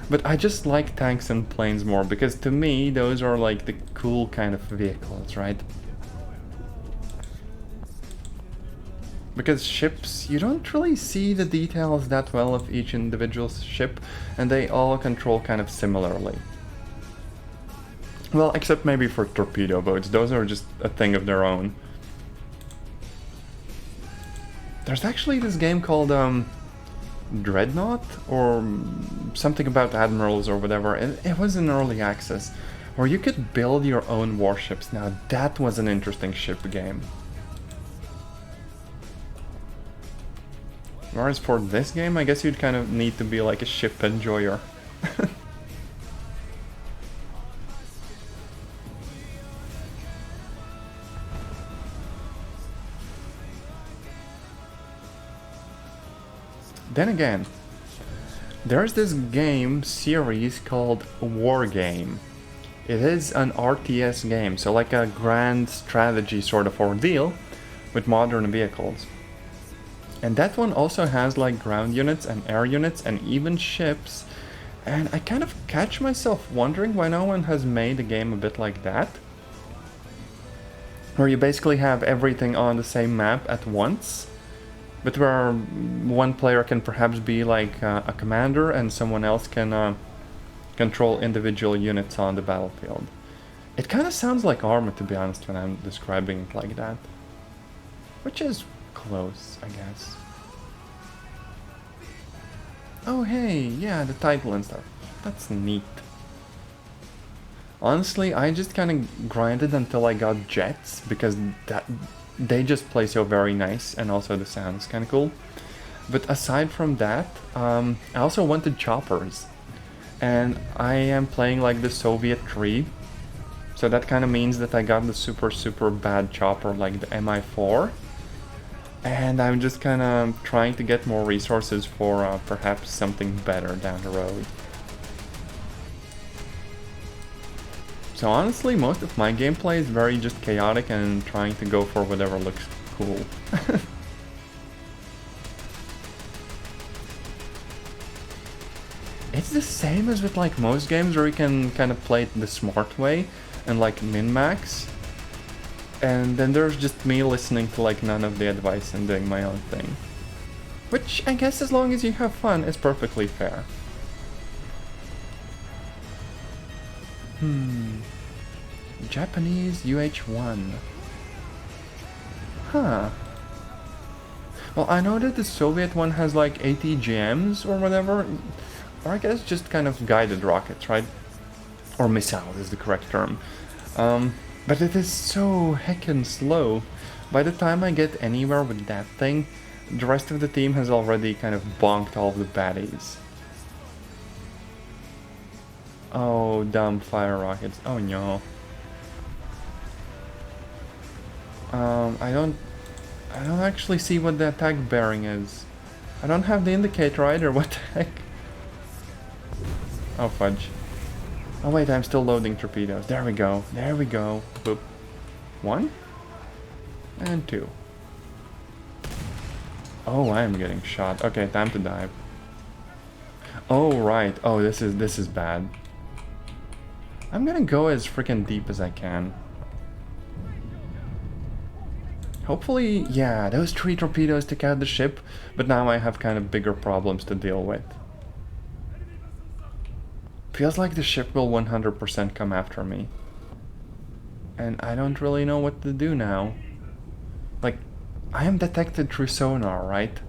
but I just like tanks and planes more, because to me, those are like the cool kind of vehicles, right? Because ships, you don't really see the details that well of each individual ship, and they all control kind of similarly. Well, except maybe for torpedo boats, those are just a thing of their own. There's actually this game called Dreadnought, or something about admirals or whatever, and it was in early access, where you could build your own warships. Now that was an interesting ship game. Whereas for this game, I guess you'd kind of need to be like a ship enjoyer. Then again, there's this game series called War Game. It is an RTS game, so like a grand strategy sort of ordeal with modern vehicles. And that one also has like ground units and air units and even ships. And I kind of catch myself wondering why no one has made a game a bit like that. Where you basically have everything on the same map at once. But where one player can perhaps be like a commander and someone else can control individual units on the battlefield. It kind of sounds like Arma, to be honest, when I'm describing it like that. Which is close, I guess. Oh hey, yeah, the title and stuff. That's neat. Honestly, I just kind of grinded until I got jets, because they just play so very nice, and also the sound is kind of cool. But aside from that, I also wanted choppers. And I am playing like the Soviet tree. So that kind of means that I got the super bad chopper like the Mi-4. And I'm just kind of trying to get more resources for perhaps something better down the road. So honestly, most of my gameplay is very just chaotic and trying to go for whatever looks cool. It's the same as with like most games where you can kind of play it the smart way and like min-max. And then there's just me listening to like none of the advice and doing my own thing. Which I guess as long as you have fun is perfectly fair. Japanese UH-1. Huh. Well, I know that the Soviet one has like ATGMs or whatever. Or I guess just kind of guided rockets, right? Or missiles is the correct term. But it is so heckin' slow. By the time I get anywhere with that thing, the rest of the team has already kind of bonked all of the baddies. Oh, dumb fire rockets. Oh no. I don't actually see what the attack bearing is. I don't have the indicator either, what the heck? Oh fudge. Oh wait, I'm still loading torpedoes. There we go. There we go. Boop. 1. And 2. Oh, I am getting shot. Okay, time to dive. Oh, right. Oh, this is bad. I'm gonna go as freaking deep as I can. Hopefully, yeah, those 3 torpedoes took out the ship, but now I have kind of bigger problems to deal with. Feels like the ship will 100% come after me. And I don't really know what to do now. Like, I am detected through sonar, right?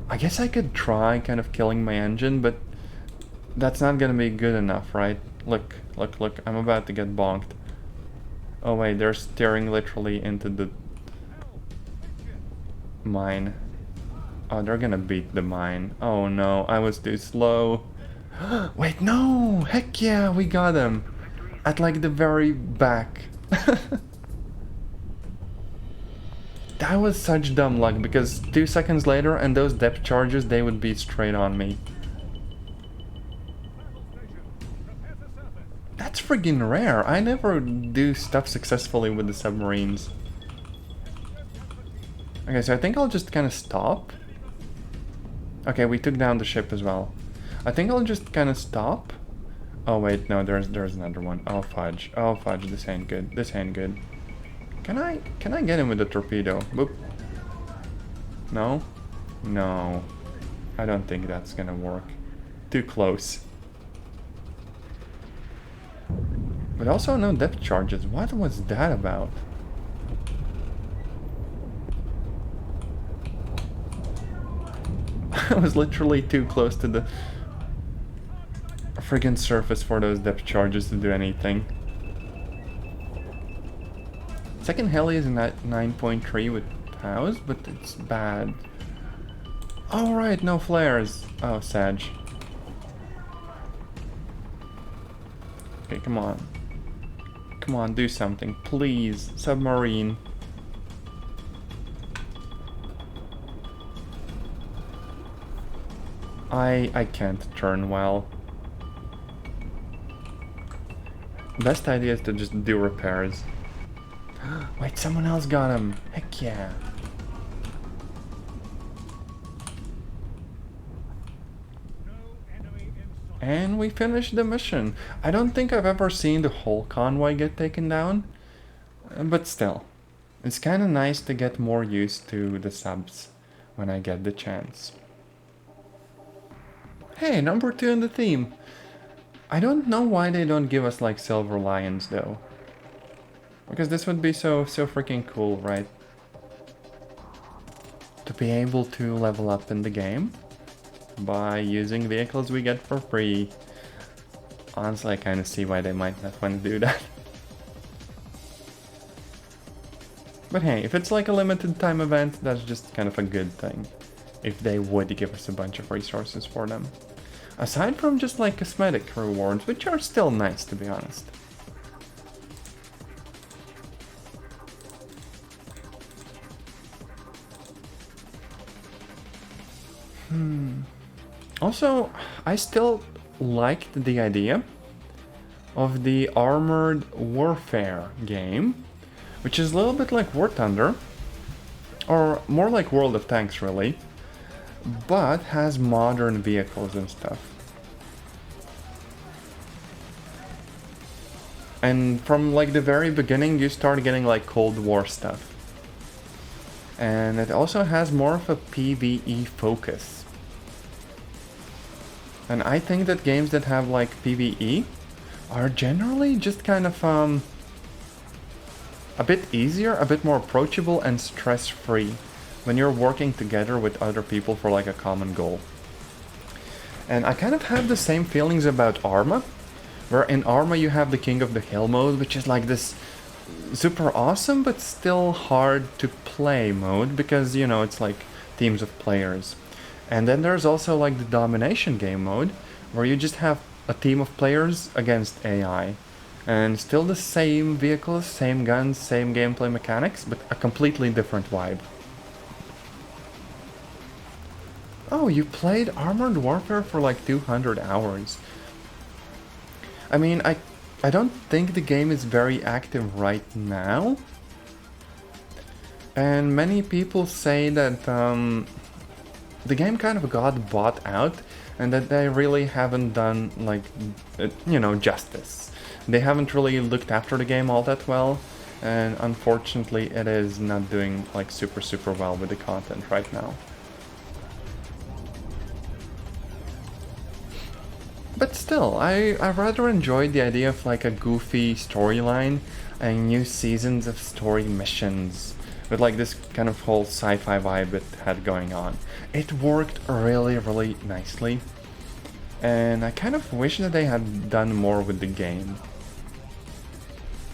I guess I could try kind of killing my engine, but that's not gonna be good enough, right? Look, look, look, I'm about to get bonked. Oh wait, they're steering literally into the mine. Oh, they're gonna beat the mine. Oh no, I was too slow. Wait, no! Heck yeah, we got him! At like the very back. That was such dumb luck, because 2 seconds later and those depth charges, they would be straight on me. That's friggin' rare. I never do stuff successfully with the submarines. Okay, so I think I'll just kind of stop. Okay, we took down the ship as well. I think I'll just kind of stop. Oh wait, no, there's another one. Oh fudge. Oh fudge, this ain't good. This ain't good. Can I get him with a torpedo? Boop. No? No. I don't think that's gonna work. Too close. But also no depth charges. What was that about? I was literally too close to the friggin' surface for those depth charges to do anything. Second heli is at 9.3 with POWs, but it's bad. Oh right, no flares. Oh, Sag. Okay, come on. Come on, do something, please. Submarine. I can't turn well. Best idea is to just do repairs. Wait, someone else got him. Heck yeah. And we finished the mission. I don't think I've ever seen the whole convoy get taken down. But still. It's kinda nice to get more used to the subs when I get the chance. Hey, number 2 in the theme. I don't know why they don't give us like Silver Lions though. Because this would be so freaking cool, right? To be able to level up in the game by using vehicles we get for free. Honestly, I kind of see why they might not want to do that. But hey, if it's like a limited time event, that's just kind of a good thing. If they would give us a bunch of resources for them. Aside from just like cosmetic rewards, which are still nice to be honest. Also, I still liked the idea of the armored warfare game, which is a little bit like War Thunder, or more like World of Tanks really, but has modern vehicles and stuff. And from like the very beginning you start getting like Cold War stuff. And it also has more of a PvE focus. And I think that games that have like PvE are generally just kind of a bit easier, a bit more approachable and stress-free when you're working together with other people for like a common goal. And I kind of have the same feelings about Arma, where in Arma you have the King of the Hill mode, which is like this super awesome but still hard to play mode because, you know, it's like teams of players. And then there's also like the domination game mode, where you just have a team of players against AI. And still the same vehicles, same guns, same gameplay mechanics, but a completely different vibe. Oh, you played Armored Warfare for like 200 hours. I mean, I don't think the game is very active right now. And many people say that the game kind of got bought out and that they really haven't done, like, justice. They haven't really looked after the game all that well, and unfortunately it is not doing, like, super well with the content right now. But still, I rather enjoyed the idea of, like, a goofy storyline and new seasons of story missions with, like, this kind of whole sci-fi vibe it had going on. It worked really nicely, and I kind of wish that they had done more with the game.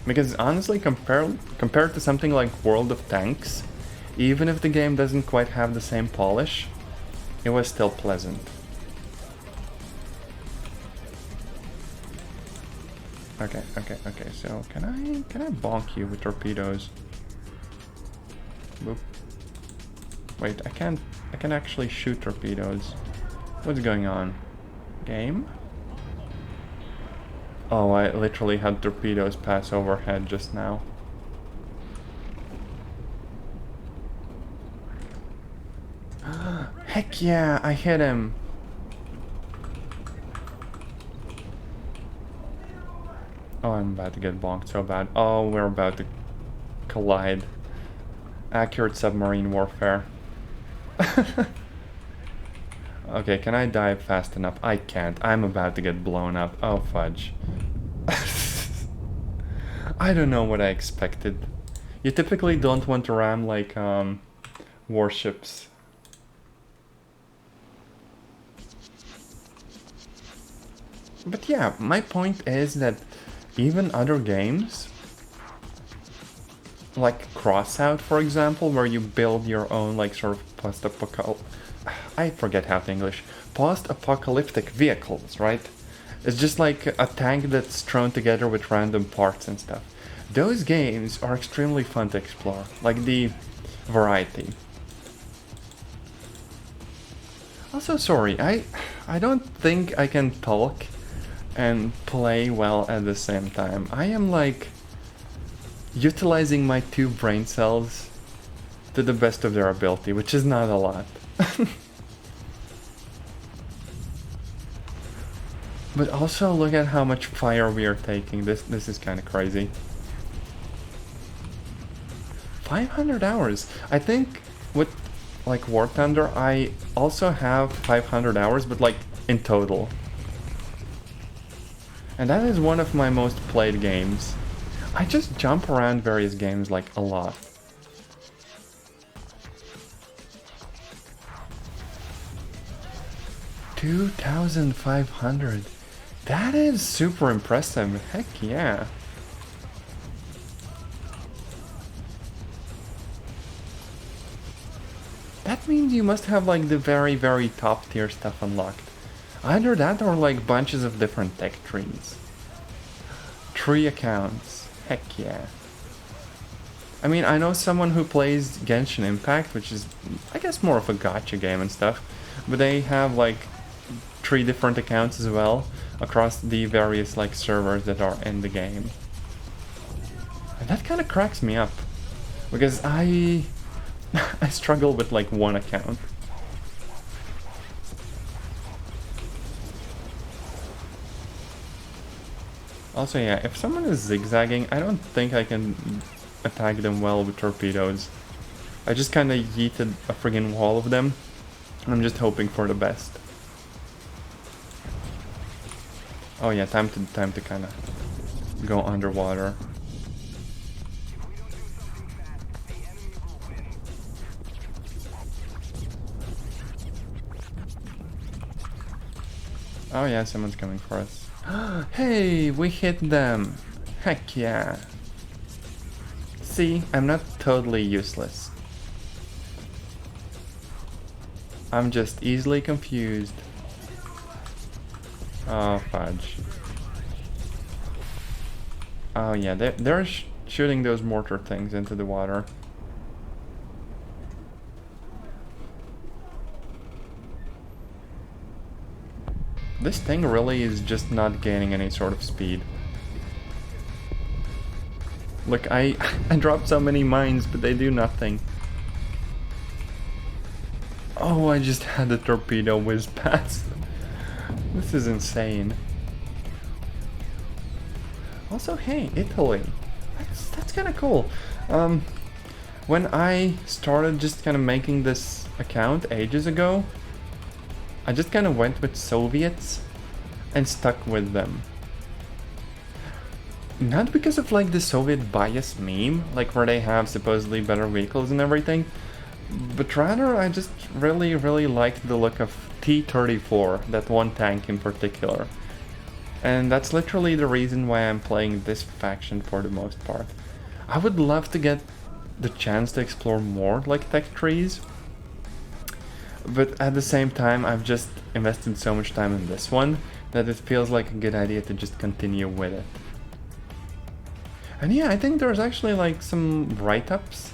Because honestly, compared to something like World of Tanks, even if the game doesn't quite have the same polish, it was still pleasant. Okay, so can I bonk you with torpedoes? Boop. Wait, I can actually shoot torpedoes. What's going on? Game? Oh, I literally had torpedoes pass overhead just now. Heck yeah, I hit him! Oh, I'm about to get bonked so bad. Oh, we're about to collide. Accurate submarine warfare. Okay, can I dive fast enough? I can't. I'm about to get blown up. Oh, fudge. I don't know what I expected. You typically don't want to ram, like, warships. But yeah, my point is that even other games, like Crossout, for example, where you build your own, like, sort of post-apocalyptic... I forget how to English. Post-apocalyptic vehicles, right? It's just like a tank that's thrown together with random parts and stuff. Those games are extremely fun to explore, like the variety. Also, sorry, I don't think I can talk and play well at the same time. I am, like, utilizing my 2 brain cells to the best of their ability, which is not a lot. But also look at how much fire we are taking. This is kind of crazy. 500 hours. I think with, like, War Thunder, I also have 500 hours, but, like, in total. And that is one of my most played games. I just jump around various games, like, a lot. $2,500. That is super impressive. Heck yeah. That means you must have, like, the very top tier stuff unlocked. Either that or, like, bunches of different tech trees. 3 accounts. Heck yeah. I mean, I know someone who plays Genshin Impact, which is, I guess, more of a gacha game and stuff, but they have, like, 3 different accounts as well across the various, like, servers that are in the game. And that kind of cracks me up, because I struggle with, like, 1 account. Also, yeah, if someone is zigzagging, I don't think I can attack them well with torpedoes. I just kind of yeeted a friggin' wall of them. I'm just hoping for the best. Oh yeah, time to kind of go underwater. Oh yeah, someone's coming for us. Hey, we hit them! Heck yeah! See, I'm not totally useless. I'm just easily confused. Oh, fudge. Oh yeah, they're shooting those mortar things into the water. This thing really is just not gaining any sort of speed. Look, I dropped so many mines, but they do nothing. Oh, I just had the torpedo whiz past. This is insane. Also, hey, Italy. That's kind of cool. When I started just kind of making this account ages ago, I just kind of went with Soviets and stuck with them. Not because of like the Soviet bias meme, like where they have supposedly better vehicles and everything, but rather I just really liked the look of T-34, that one tank in particular. And that's literally the reason why I'm playing this faction for the most part. I would love to get the chance to explore more like tech trees, but at the same time I've just invested so much time in this one that it feels like a good idea to just continue with it. And yeah, I think there's actually like some write-ups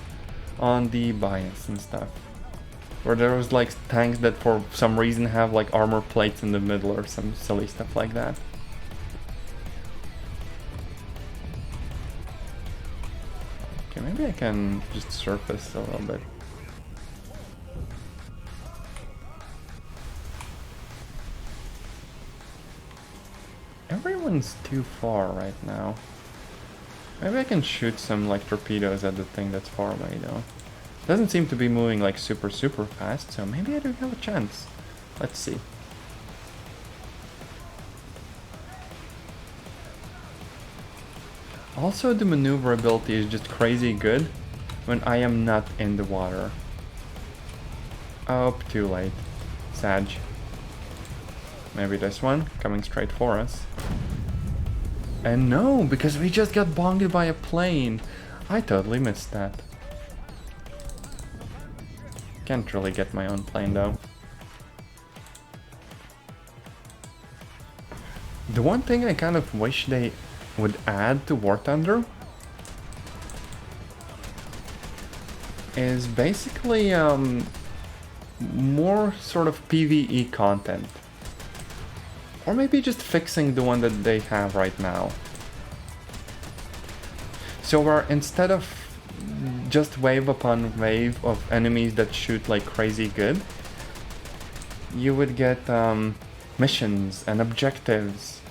on the bias and stuff, where there was like tanks that for some reason have like armor plates in the middle or some silly stuff like that. Okay, maybe I can just surface a little bit. Everyone's too far right now. Maybe I can shoot some like torpedoes at the thing that's far away though. Doesn't seem to be moving like super fast, so maybe I do have a chance. Let's see. Also, the maneuverability is just crazy good when I am not in the water. Oh, too late. Sag. Maybe this one, coming straight for us. And no, because we just got bonked by a plane. I totally missed that. Can't really get my own plane though. The one thing I kind of wish they would add to War Thunder is basically more sort of PvE content. Or maybe just fixing the one that they have right now. So where instead of just wave upon wave of enemies that shoot like crazy good, you would get missions and objectives,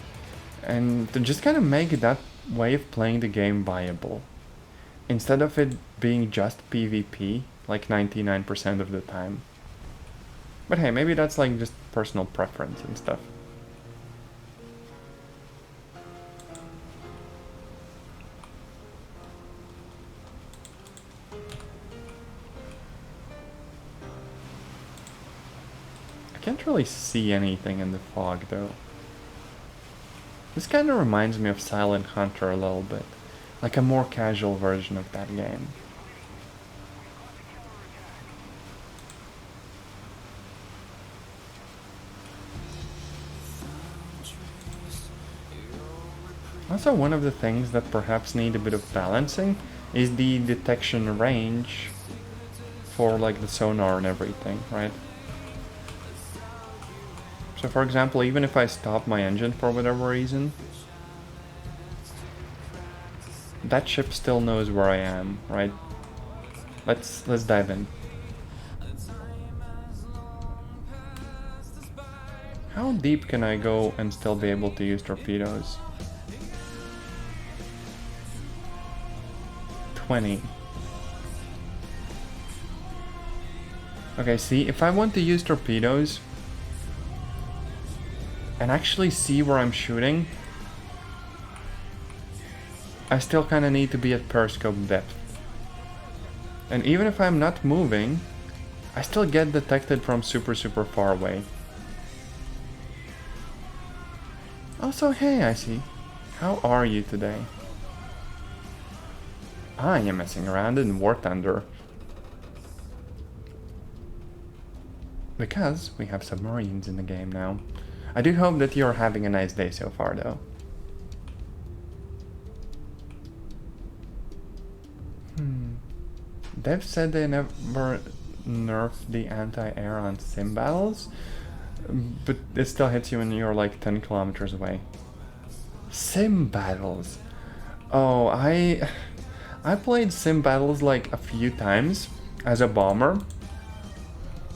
and to just kind of make that way of playing the game viable. Instead of it being just PvP, like 99% of the time. But hey, maybe that's like just personal preference and stuff. I can't really see anything in the fog though. This kind of reminds me of Silent Hunter a little bit, like a more casual version of that game. Also, one of the things that perhaps need a bit of balancing is the detection range for like the sonar and everything, right? So for example, even if I stop my engine for whatever reason, that ship still knows where I am, right? Let's dive in. How deep can I go and still be able to use torpedoes? 20. Okay, see, if I want to use torpedoes and actually see where I'm shooting, I still kind of need to be at periscope depth. And even if I'm not moving, I still get detected from super far away. Also, hey, I see. How are you today? I am messing around in War Thunder. Because we have submarines in the game now. I do hope that you're having a nice day so far though. They've said they never nerfed the anti-air on sim battles, but it still hits you when you're like 10 kilometers away. Sim battles! Oh, I played sim battles like a few times as a bomber,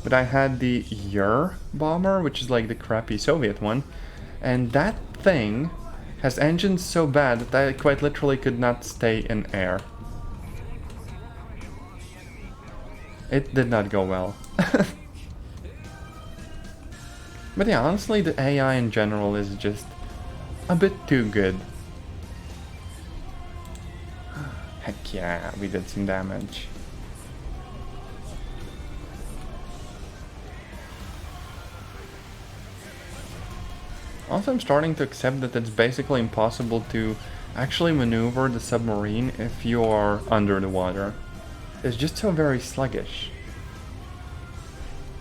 but I had the Ur bomber, which is like the crappy Soviet one, and that thing has engines so bad that I quite literally could not stay in air. It did not go well. But yeah, honestly, the AI in general is just a bit too good. Heck yeah, we did some damage. Also, I'm starting to accept that it's basically impossible to actually maneuver the submarine if you are under the water. It's just so very sluggish.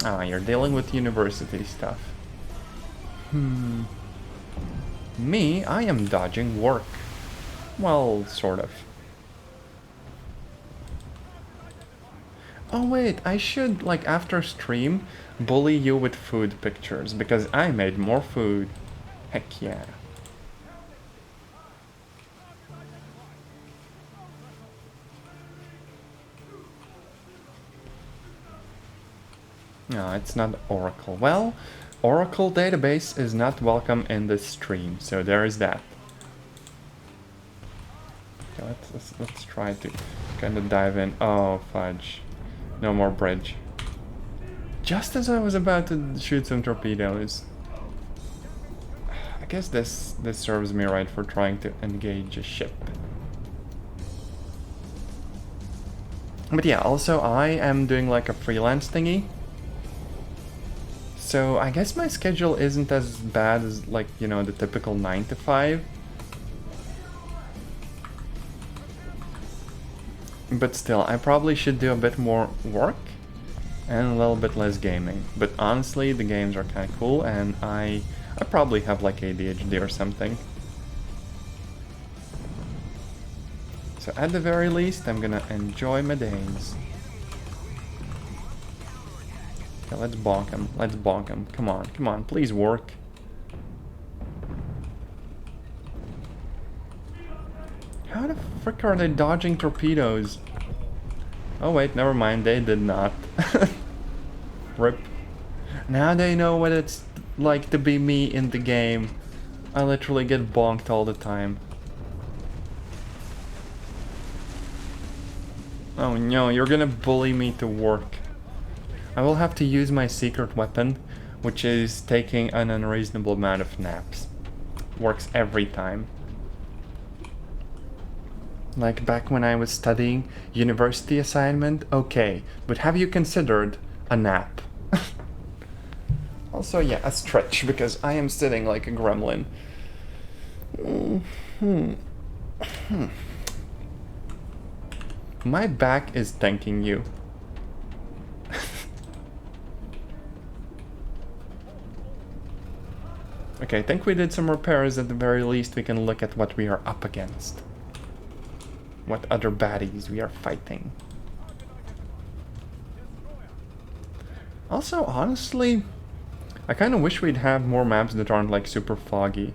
Ah, you're dealing with university stuff. Me, I am dodging work. Well, sort of. Oh wait, I should, like, after stream, bully you with food pictures, because I made more food. Heck yeah. No, it's not Oracle. Well, Oracle database is not welcome in this stream, so there is that. Okay, let's try to kind of dive in. Oh, fudge. No more bridge. Just as I was about to shoot some torpedoes. I guess this serves me right for trying to engage a ship. But yeah, also I am doing like a freelance thingy. So I guess my schedule isn't as bad as, like, you know, the typical 9 to 5. But still, I probably should do a bit more work and a little bit less gaming. But honestly, the games are kind of cool, and I probably have like ADHD or something. So at the very least, I'm gonna enjoy my days. Okay, let's bonk him. Let's bonk him. Come on, come on, please work. How the frick are they dodging torpedoes? Oh wait, never mind, they did not. Rip. Now they know what it's like to be me in the game. I literally get bonked all the time. Oh no, you're gonna bully me to work. I will have to use my secret weapon, which is taking an unreasonable amount of naps. Works every time. Like back when I was studying university assignment, okay, but have you considered a nap? Also, yeah, a stretch, because I am sitting like a gremlin. My back is thanking you. Okay, I think we did some repairs. At the very least, we can look at what we are up against. What other baddies we are fighting. Also, honestly, I kind of wish we'd have more maps that aren't like super foggy.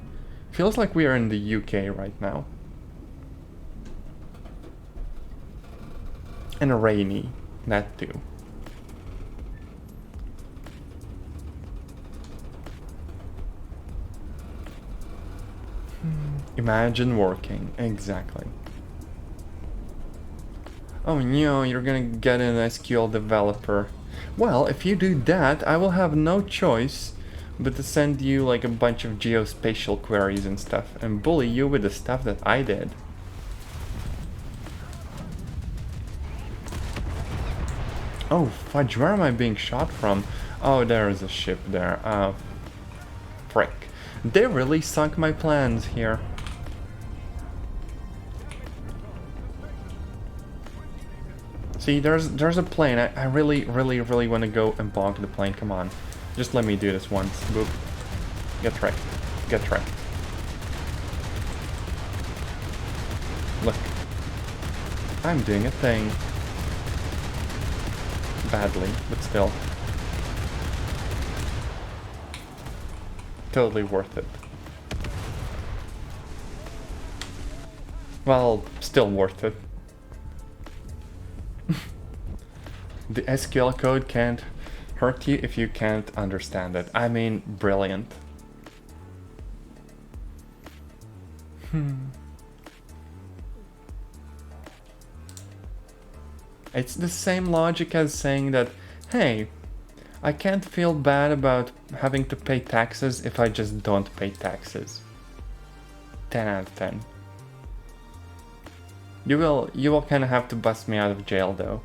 Feels like we are in the UK right now. And rainy, that too. Imagine working, exactly. Oh no, you're gonna get an SQL developer. Well, if you do that, I will have no choice but to send you like a bunch of geospatial queries and stuff and bully you with the stuff that I did. Oh fudge, where am I being shot from? Oh, there is a ship there. Frick. They really sunk my plans here. See, there's a plane. I really want to go and bonk the plane. Come on. Just let me do this once. Boop. Get wrecked. Get wrecked. Look. I'm doing a thing. Badly, but still. Totally worth it. Well, still worth it. The SQL code can't hurt you if you can't understand it. I mean, brilliant. It's the same logic as saying that, hey, I can't feel bad about having to pay taxes if I just don't pay taxes. 10 out of 10. You will kind of have to bust me out of jail though.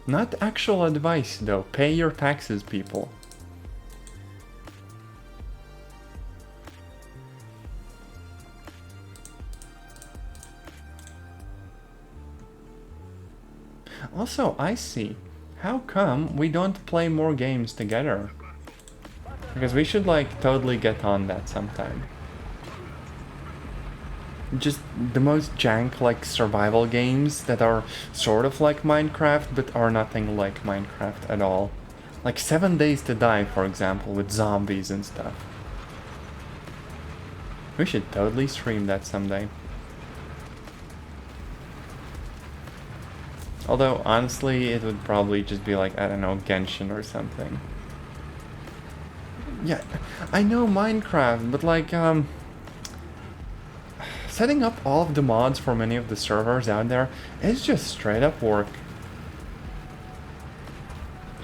Not actual advice though, pay your taxes, people. Also, I see. How come we don't play more games together? Because we should like totally get on that sometime. Just the most jank like survival games that are sort of like Minecraft but are nothing like Minecraft at all. Like 7 Days to Die, for example, with zombies and stuff. We should totally stream that someday. Although, honestly, it would probably just be like, I don't know, Genshin or something. Yeah, I know Minecraft, but like, setting up all of the mods for many of the servers out there is just straight up work.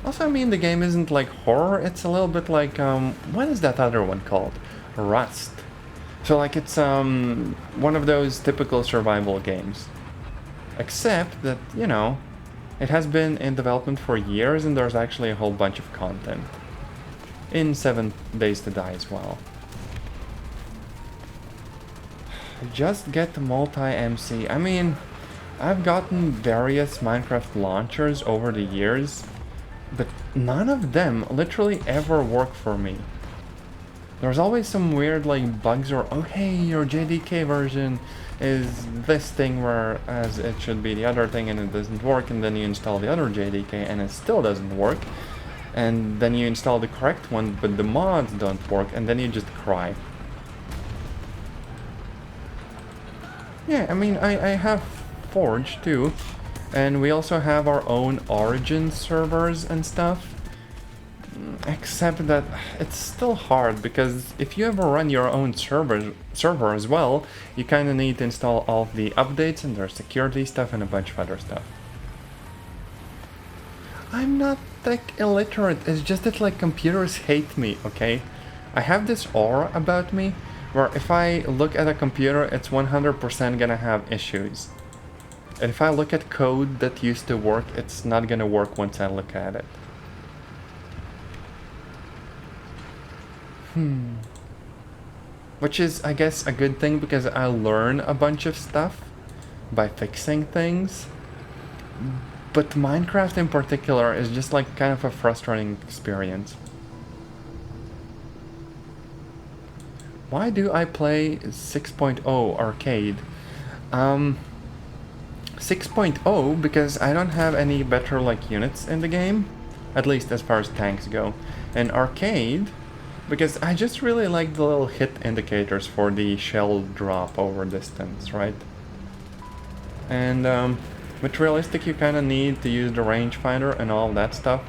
Also, I mean, the game isn't like horror, it's a little bit like, what is that other one called? Rust. So like, it's one of those typical survival games. Except that, you know, it has been in development for years and there's actually a whole bunch of content. In 7 Days to Die as well. Just get the multi-MC. I mean, I've gotten various Minecraft launchers over the years, but none of them literally ever work for me. There's always some weird like bugs or, oh hey, your JDK version is this thing whereas it should be the other thing and it doesn't work, and then you install the other JDK and it still doesn't work, and then you install the correct one but the mods don't work, and then you just cry. Yeah, I mean, I have Forge too, and we also have our own Origin servers and stuff. Except that it's still hard, because if you ever run your own server as well, you kind of need to install all of the updates and their security stuff and a bunch of other stuff. I'm not tech illiterate, it's just that like computers hate me, okay? I have this aura about me where if I look at a computer, it's 100% gonna have issues. And if I look at code that used to work, it's not gonna work once I look at it. Which is, I guess, a good thing because I learn a bunch of stuff by fixing things. But Minecraft in particular is just like kind of a frustrating experience. Why do I play 6.0 arcade? 6.0 because I don't have any better like units in the game, at least as far as tanks go. And arcade, because I just really like the little hit indicators for the shell drop over distance, right? And with realistic you kind of need to use the rangefinder and all that stuff,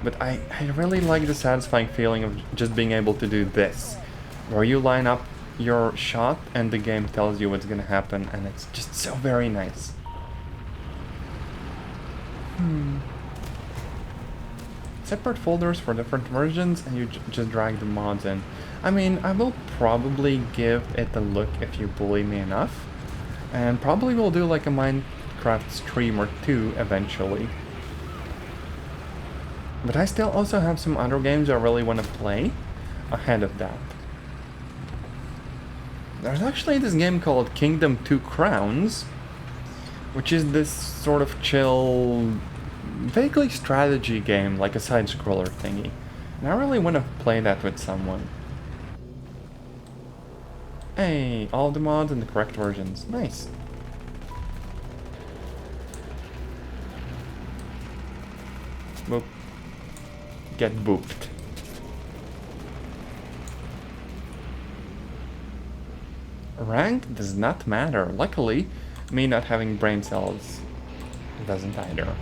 but I really like the satisfying feeling of just being able to do this, where you line up your shot and the game tells you what's gonna happen, and it's just so very nice. Separate folders for different versions, and you just drag the mods in. I mean, I will probably give it a look if you bully me enough, and probably will do like a Minecraft stream or two eventually. But I still also have some other games I really want to play ahead of that. There's actually this game called Kingdom 2 Crowns, which is this sort of chill, vaguely strategy game, like a side-scroller thingy. And I really want to play that with someone. Hey, all the mods and the correct versions. Nice. Boop. Get booped. Rank does not matter. Luckily, me not having brain cells doesn't either.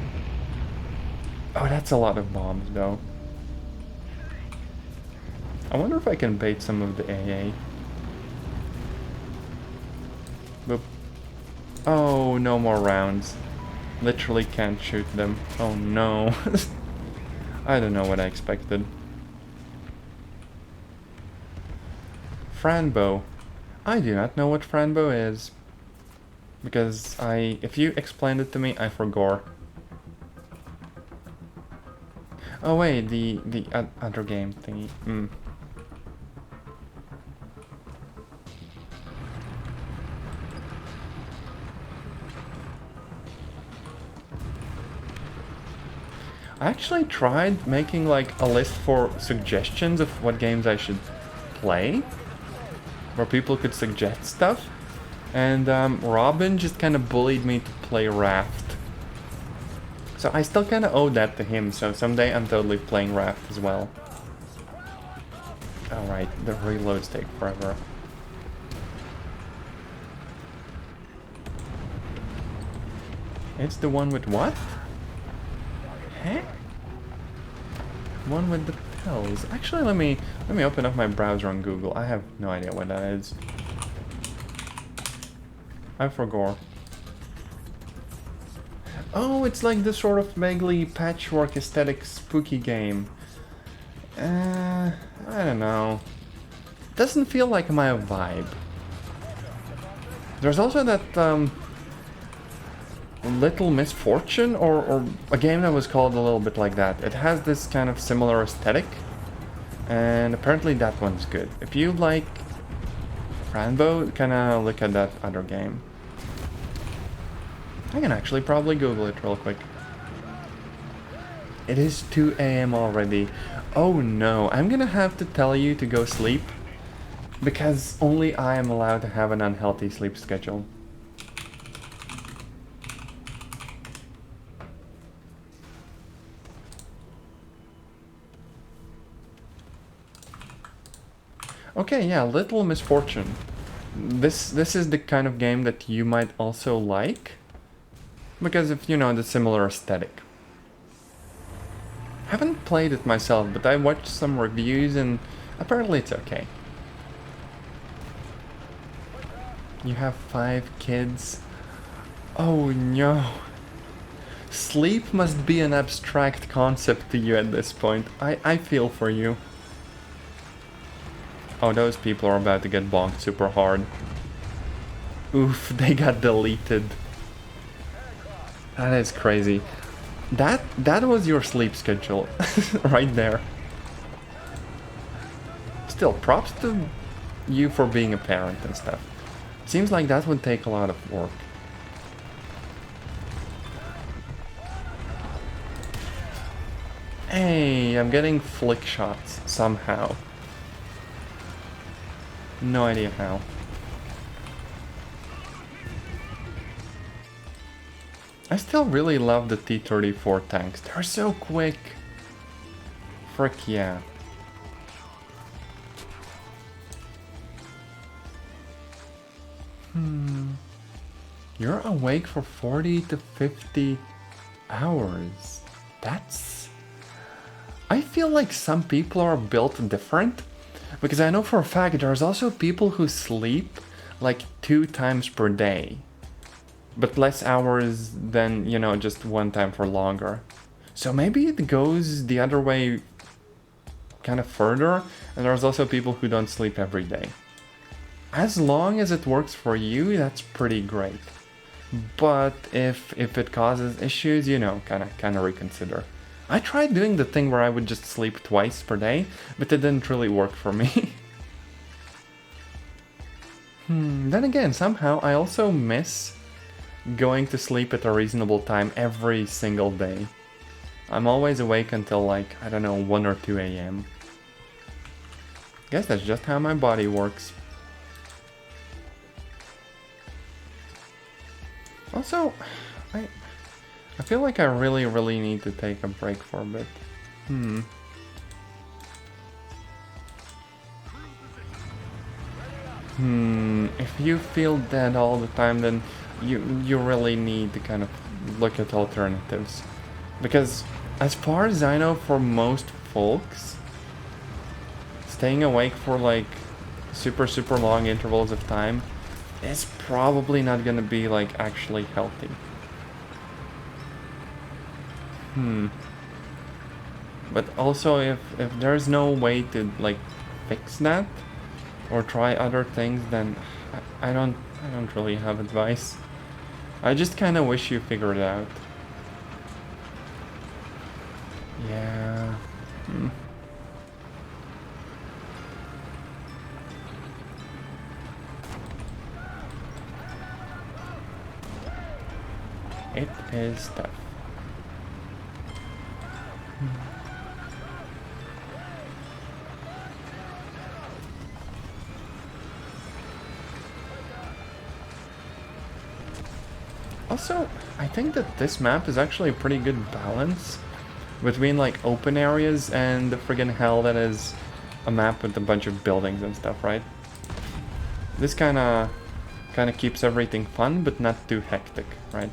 Oh, that's a lot of bombs, though. I wonder if I can bait some of the AA. Boop. Oh, no more rounds. Literally can't shoot them. Oh no. I don't know what I expected. Franbo. I do not know what Franbo is. Because if you explained it to me, I forgot. Oh wait, the other game thingy. I actually tried making like a list for suggestions of what games I should play, where people could suggest stuff, and Robin just kind of bullied me to play Raft. So I still kind of owe that to him, so someday I'm totally playing Raft as well. Alright, the reloads take forever. It's the one with what? Huh? One with the pills. Actually, let me open up my browser on Google. I have no idea what that is. I forgot. Oh, it's like this sort of vaguely patchwork aesthetic spooky game. I don't know. Doesn't feel like my vibe. There's also that Little Misfortune, or a game that was called a little bit like that. It has this kind of similar aesthetic, and apparently that one's good. If you like Franbo, kinda look at that other game. I can actually probably Google it real quick. It is 2 AM already. Oh no, I'm gonna have to tell you to go sleep, because only I am allowed to have an unhealthy sleep schedule. Okay, yeah, Little Misfortune. This is the kind of game that you might also like, because of, you know, the similar aesthetic. Haven't played it myself, but I watched some reviews and apparently it's okay. You have 5 kids? Oh no. Sleep must be an abstract concept to you at this point. I feel for you. Oh, those people are about to get bonked super hard. Oof, they got deleted. That is crazy. That was your sleep schedule, right there. Still, props to you for being a parent and stuff. Seems like that would take a lot of work. Hey, I'm getting flick shots somehow. No idea how. I still really love the T-34 tanks. They're so quick. Frick yeah. You're awake for 40 to 50 hours. That's... I feel like some people are built different. Because I know for a fact there's also people who sleep like 2 times per day. But less hours than, you know, just 1 time for longer. So maybe it goes the other way kind of further, and there's also people who don't sleep every day. As long as it works for you, that's pretty great. But if it causes issues, you know, kind of reconsider. I tried doing the thing where I would just sleep twice per day, but it didn't really work for me. Then again, somehow I also miss going to sleep at a reasonable time every single day. I'm always awake until like, I don't know, 1 or 2 AM. Guess that's just how my body works. Also, I feel like I really need to take a break for a bit. If you feel dead all the time, then you really need to kind of look at alternatives. Because as far as I know, for most folks, staying awake for like super long intervals of time is probably not gonna be like actually healthy. But also if there's no way to like fix that or try other things, then I don't really have advice. I just kind of wish you figured it out. Yeah. It is tough. Also, I think that this map is actually a pretty good balance between like open areas and the friggin' hell that is a map with a bunch of buildings and stuff, right? This kinda keeps everything fun, but not too hectic, right?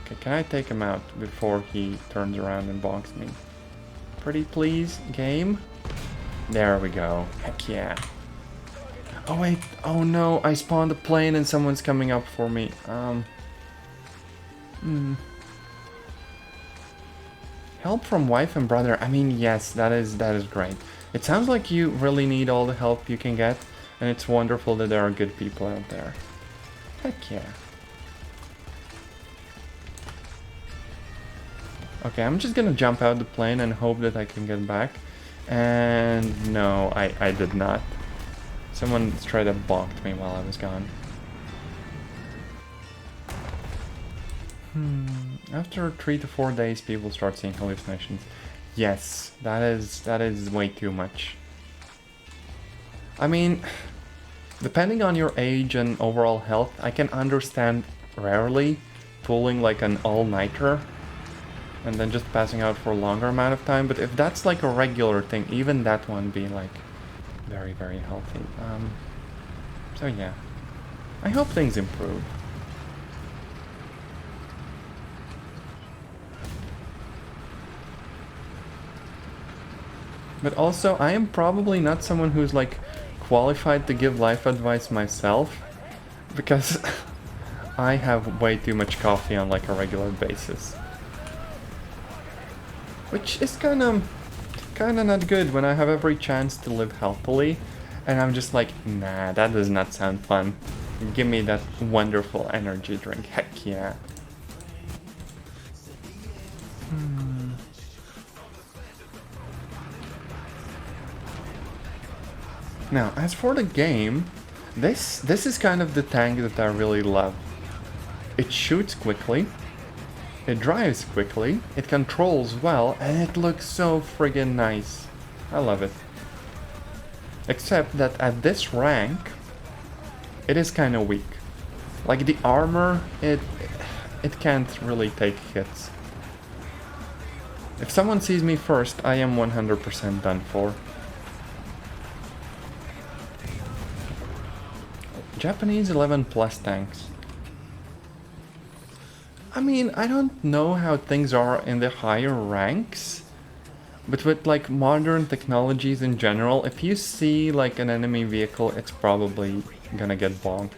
Okay, can I take him out before he turns around and bonks me? Pretty please, game? There we go. Heck yeah. Oh wait, oh no, I spawned a plane and someone's coming up for me. Help from wife and brother. I mean, yes, that is great. It sounds like you really need all the help you can get, and it's wonderful that there are good people out there. Heck yeah. Okay, I'm just gonna jump out the plane and hope that I can get back. And no, I did not. Someone straight up bonked me while I was gone. After 3 to 4 days, people start seeing hallucinations. Yes, that is way too much. I mean, depending on your age and overall health, I can understand rarely pulling like an all-nighter and then just passing out for a longer amount of time, but if that's like a regular thing, even that one be like very healthy. So yeah, I hope things improve. But also, I am probably not someone who's like qualified to give life advice myself, because I have way too much coffee on like a regular basis. Which is kinda not good when I have every chance to live healthily, and I'm just like, nah, that does not sound fun. Give me that wonderful energy drink, heck yeah. Now, as for the game, this is kind of the tank that I really love. It shoots quickly, it drives quickly, it controls well, and it looks so friggin' nice. I love it. Except that at this rank, it is kinda weak. Like the armor, it can't really take hits. If someone sees me first, I am 100% done for. Japanese 11 plus tanks. I mean, I don't know how things are in the higher ranks, but with like modern technologies in general, if you see like an enemy vehicle, it's probably gonna get bonked.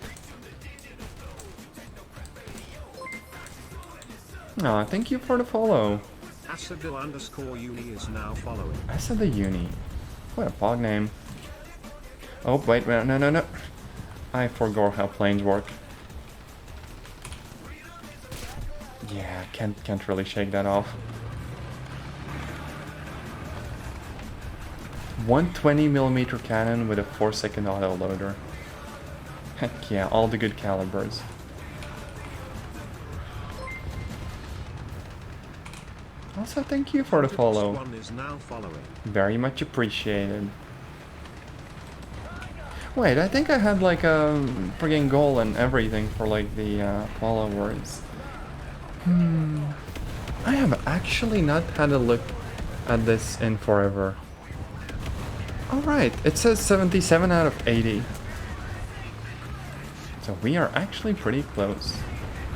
Aw, thank you for the follow. Asadu_uni is now following. Asadu Uni. What a pog name. Oh, wait, no. I forgot how planes work. Yeah, can't really shake that off. 120mm cannon with a 4-second autoloader. Heck yeah, all the good calibers. Also, thank you for the follow. Very much appreciated. Wait, I think I had like a friggin' goal and everything for like the followers. I have actually not had a look at this in forever. Alright, it says 77 out of 80. So we are actually pretty close.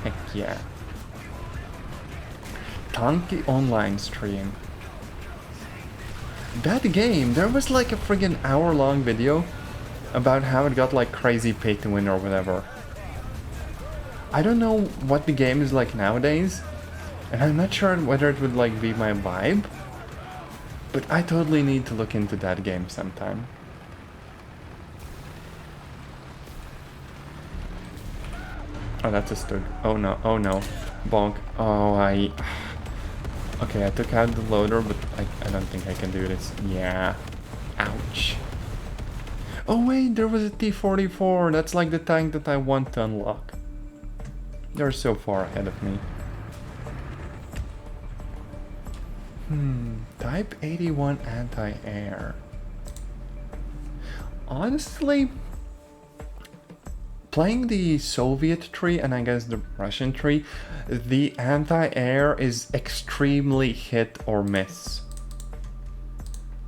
Heck yeah. Tanky online stream. That game, there was like a friggin' hour-long video about how it got like crazy pay to win or whatever. I don't know what the game is like nowadays, and I'm not sure whether it would like be my vibe, but I totally need to look into that game sometime. Oh, that's a stug. Oh no, oh no. Bonk. Oh, okay, I took out the loader, but I don't think I can do this. Yeah. Ouch. Oh wait, there was a T-44. That's like the tank that I want to unlock. They're so far ahead of me. Type 81 anti-air. Honestly, playing the Soviet tree and I guess the Russian tree, the anti-air is extremely hit or miss.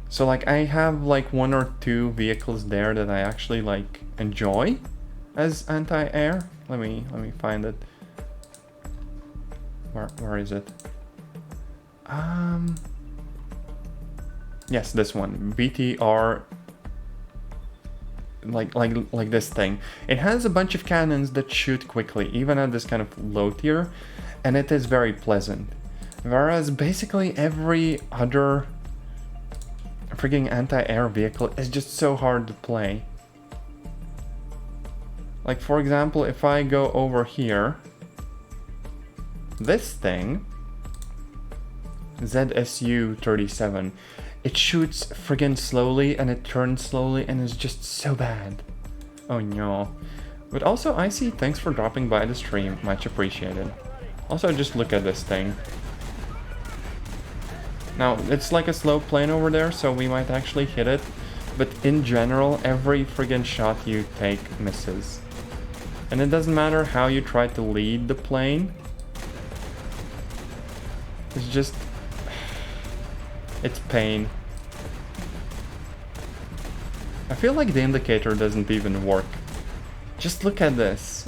So like I have like 1 or 2 vehicles there that I actually like enjoy as anti-air. Let me find it. Where is it? Yes, this one. BTR, like this thing. It has a bunch of cannons that shoot quickly, even at this kind of low tier, and it is very pleasant. Whereas basically every other freaking anti-air vehicle is just so hard to play. Like for example, if I go over here, this thing, ZSU-37, it shoots friggin' slowly and it turns slowly and is just so bad. Oh no. But also, Icy, thanks for dropping by the stream, much appreciated. Also, just look at this thing. Now, it's like a slow plane over there, so we might actually hit it, but in general, every friggin' shot you take misses. And it doesn't matter how you try to lead the plane, it's just... it's pain. I feel like the indicator doesn't even work. Just look at this.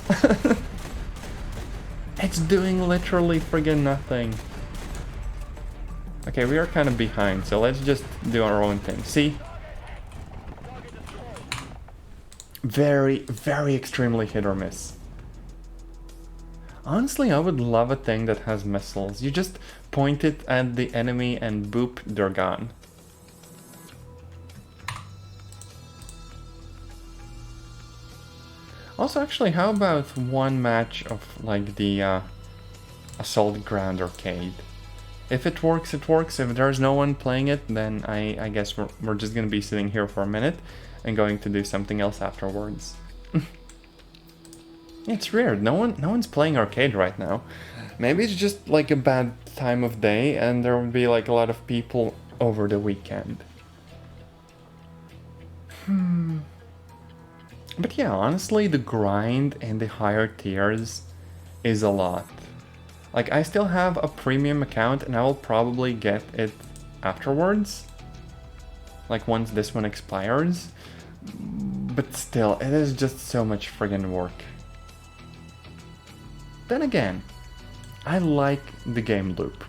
It's doing literally friggin' nothing. Okay, we are kind of behind, so let's just do our own thing. See? Very, very extremely hit or miss. Honestly, I would love a thing that has missiles. You just point it at the enemy and boop, they're gone. Also, actually, how about one match of like the Assault Ground Arcade? If it works, it works. If there's no one playing it, then I guess we're just gonna be sitting here for a minute and going to do something else afterwards. It's weird, no one's playing arcade right now. Maybe it's just like a bad time of day and there will be like a lot of people over the weekend. But yeah, honestly, the grind in the higher tiers is a lot. Like, I still have a premium account and I will probably get it afterwards. Like, once this one expires. But still, it is just so much friggin' work. Then again, I like the game loop.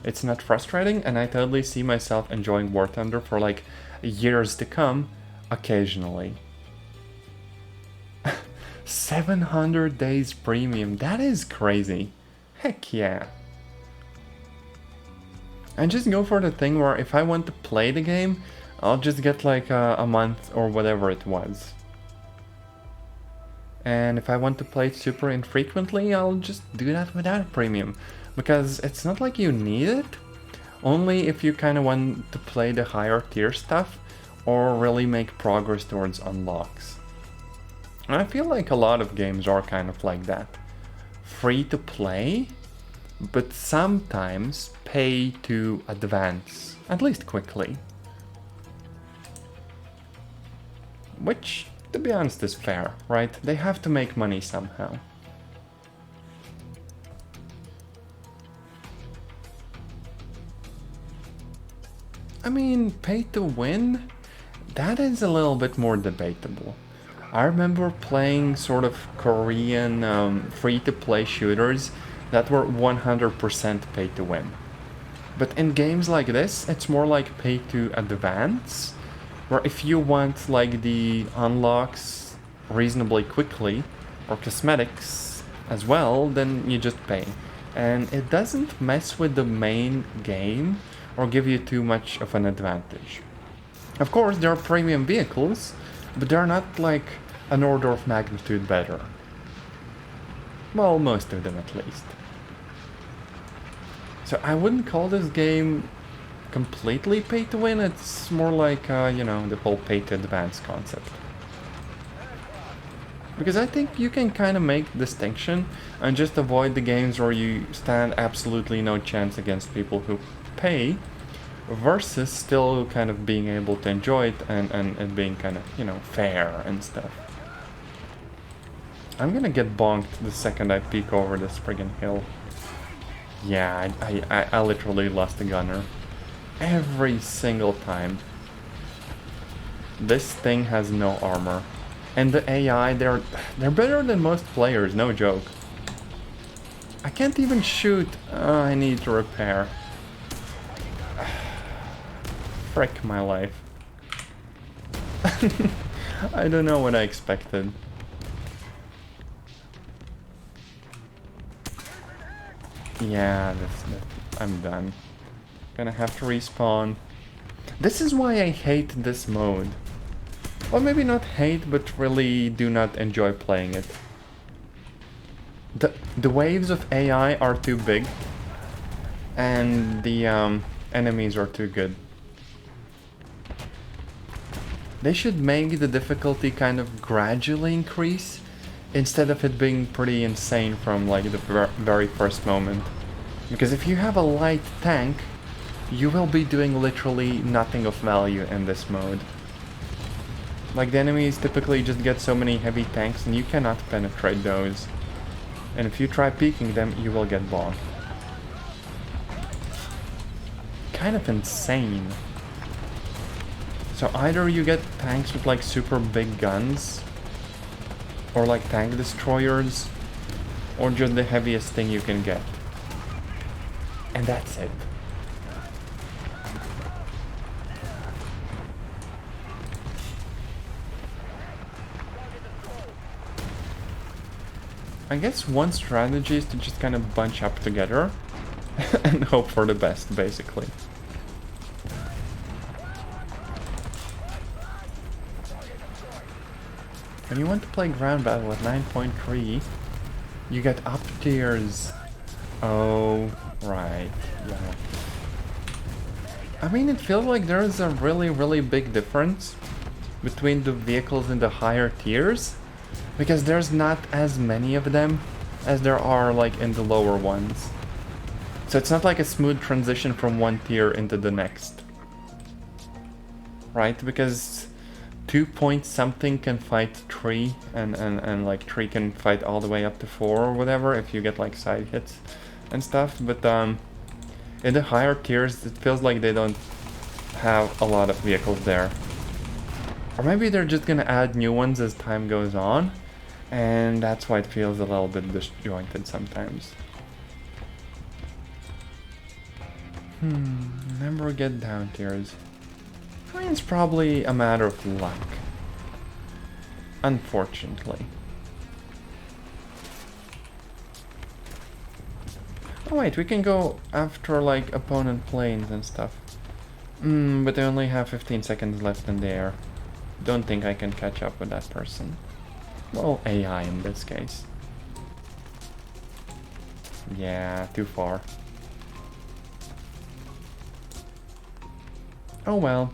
It's not frustrating and I totally see myself enjoying War Thunder for like years to come, occasionally. 700 days premium, that is crazy. Heck yeah. And just go for the thing where if I want to play the game, I'll just get like a month or whatever it was. And if I want to play it super infrequently, I'll just do that without a premium. Because it's not like you need it, only if you kind of want to play the higher tier stuff or really make progress towards unlocks. And I feel like a lot of games are kind of like that. Free to play, but sometimes pay to advance, at least quickly. Which, to be honest, is fair, right? They have to make money somehow. I mean, pay to win? that is a little bit more debatable. I remember playing sort of Korean free-to-play shooters that were 100% pay to win. But in games like this, it's more like pay to advance, where if you want like the unlocks reasonably quickly, or cosmetics as well, then you just pay. And it doesn't mess with the main game or give you too much of an advantage. Of course, there are premium vehicles, but they're not like an order of magnitude better. Well, most of them at least. So I wouldn't call this game completely pay to win, it's more like, you know, the whole pay to advance concept. Because I think you can kind of make distinction and just avoid the games where you stand absolutely no chance against people who pay, versus still kind of being able to enjoy it and being kind of, you know, fair and stuff. I'm gonna get bonked the second I peek over this friggin' hill. Yeah, I literally lost a gunner. Every single time. This thing has no armor. And the AI, they're better than most players, no joke. I can't even shoot. I need to repair. Frick my life. I don't know what I expected. Yeah, I'm done. Gonna have to respawn. This is why I hate this mode. Well, maybe not hate, but really do not enjoy playing it. The waves of AI are too big, and the enemies are too good. They should make the difficulty kind of gradually increase, instead of it being pretty insane from like the very first moment. Because if you have a light tank, you will be doing literally nothing of value in this mode. Like, the enemies typically just get so many heavy tanks and you cannot penetrate those. And if you try peeking them, you will get bonked. Kind of insane. So either you get tanks with like super big guns, or like tank destroyers, or just the heaviest thing you can get. And that's it. I guess one strategy is to just kind of bunch up together and hope for the best, basically. When you want to play ground battle at 9.3, you get up tiers. Oh, right, yeah. I mean, it feels like there is a really big difference between the vehicles in the higher tiers, because there's not as many of them as there are like in the lower ones. So it's not like a smooth transition from one tier into the next. Right? Because 2 point something can fight 3, and like 3 can fight all the way up to 4 or whatever if you get like side hits and stuff. But in the higher tiers, it feels like they don't have a lot of vehicles there. Or maybe they're just gonna add new ones as time goes on, and that's why it feels a little bit disjointed sometimes. Never get down tiers. I mean, it's probably a matter of luck. Unfortunately. Oh wait, we can go after like opponent planes and stuff. But they only have 15 seconds left in the air. Don't think I can catch up with that person. Well, AI in this case. Yeah, too far. Oh well.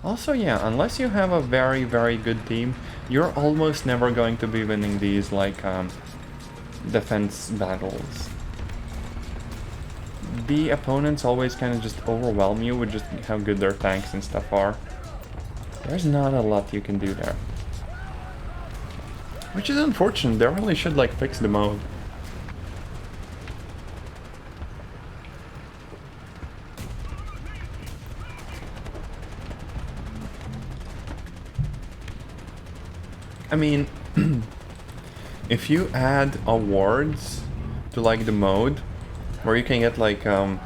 Also, yeah, unless you have a very good team, you're almost never going to be winning these, like, defense battles. The opponents always kind of just overwhelm you with just how good their tanks and stuff are. There's not a lot you can do there. Which is unfortunate, they really should like fix the mode. I mean, if you add awards to like the mode, where you can get like a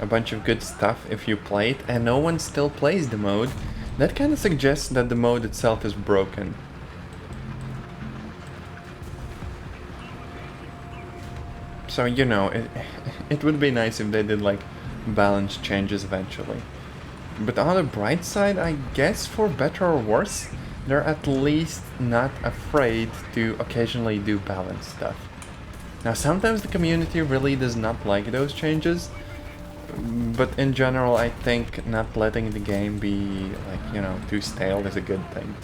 bunch of good stuff if you play it, and no one still plays the mode, that kind of suggests that the mode itself is broken. So, you know, it would be nice if they did like balance changes eventually. But on the bright side, I guess for better or worse, they're at least not afraid to occasionally do balance stuff. Now, sometimes the community really does not like those changes, but in general, I think not letting the game be, like, you know, too stale is a good thing.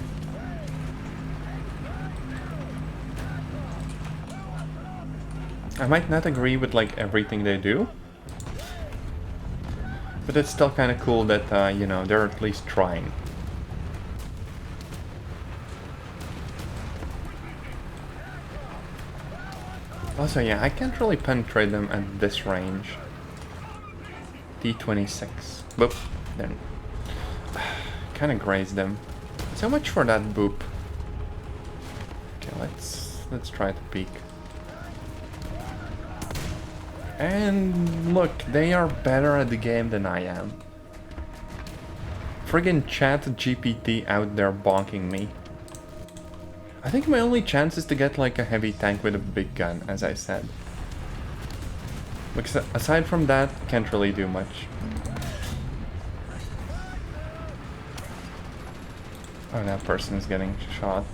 I might not agree with, like, everything they do, but it's still kind of cool that, you know, they're at least trying. Also, yeah, I can't really penetrate them at this range. D26. Boop. Then. Kind of grazed them. So much for that boop. Okay, let's try to peek. And look, they are better at the game than I am. Friggin' chat GPT out there bonking me. I think my only chance is to get like a heavy tank with a big gun, as I said. Because aside from that, can't really do much. Oh, that person is getting shot.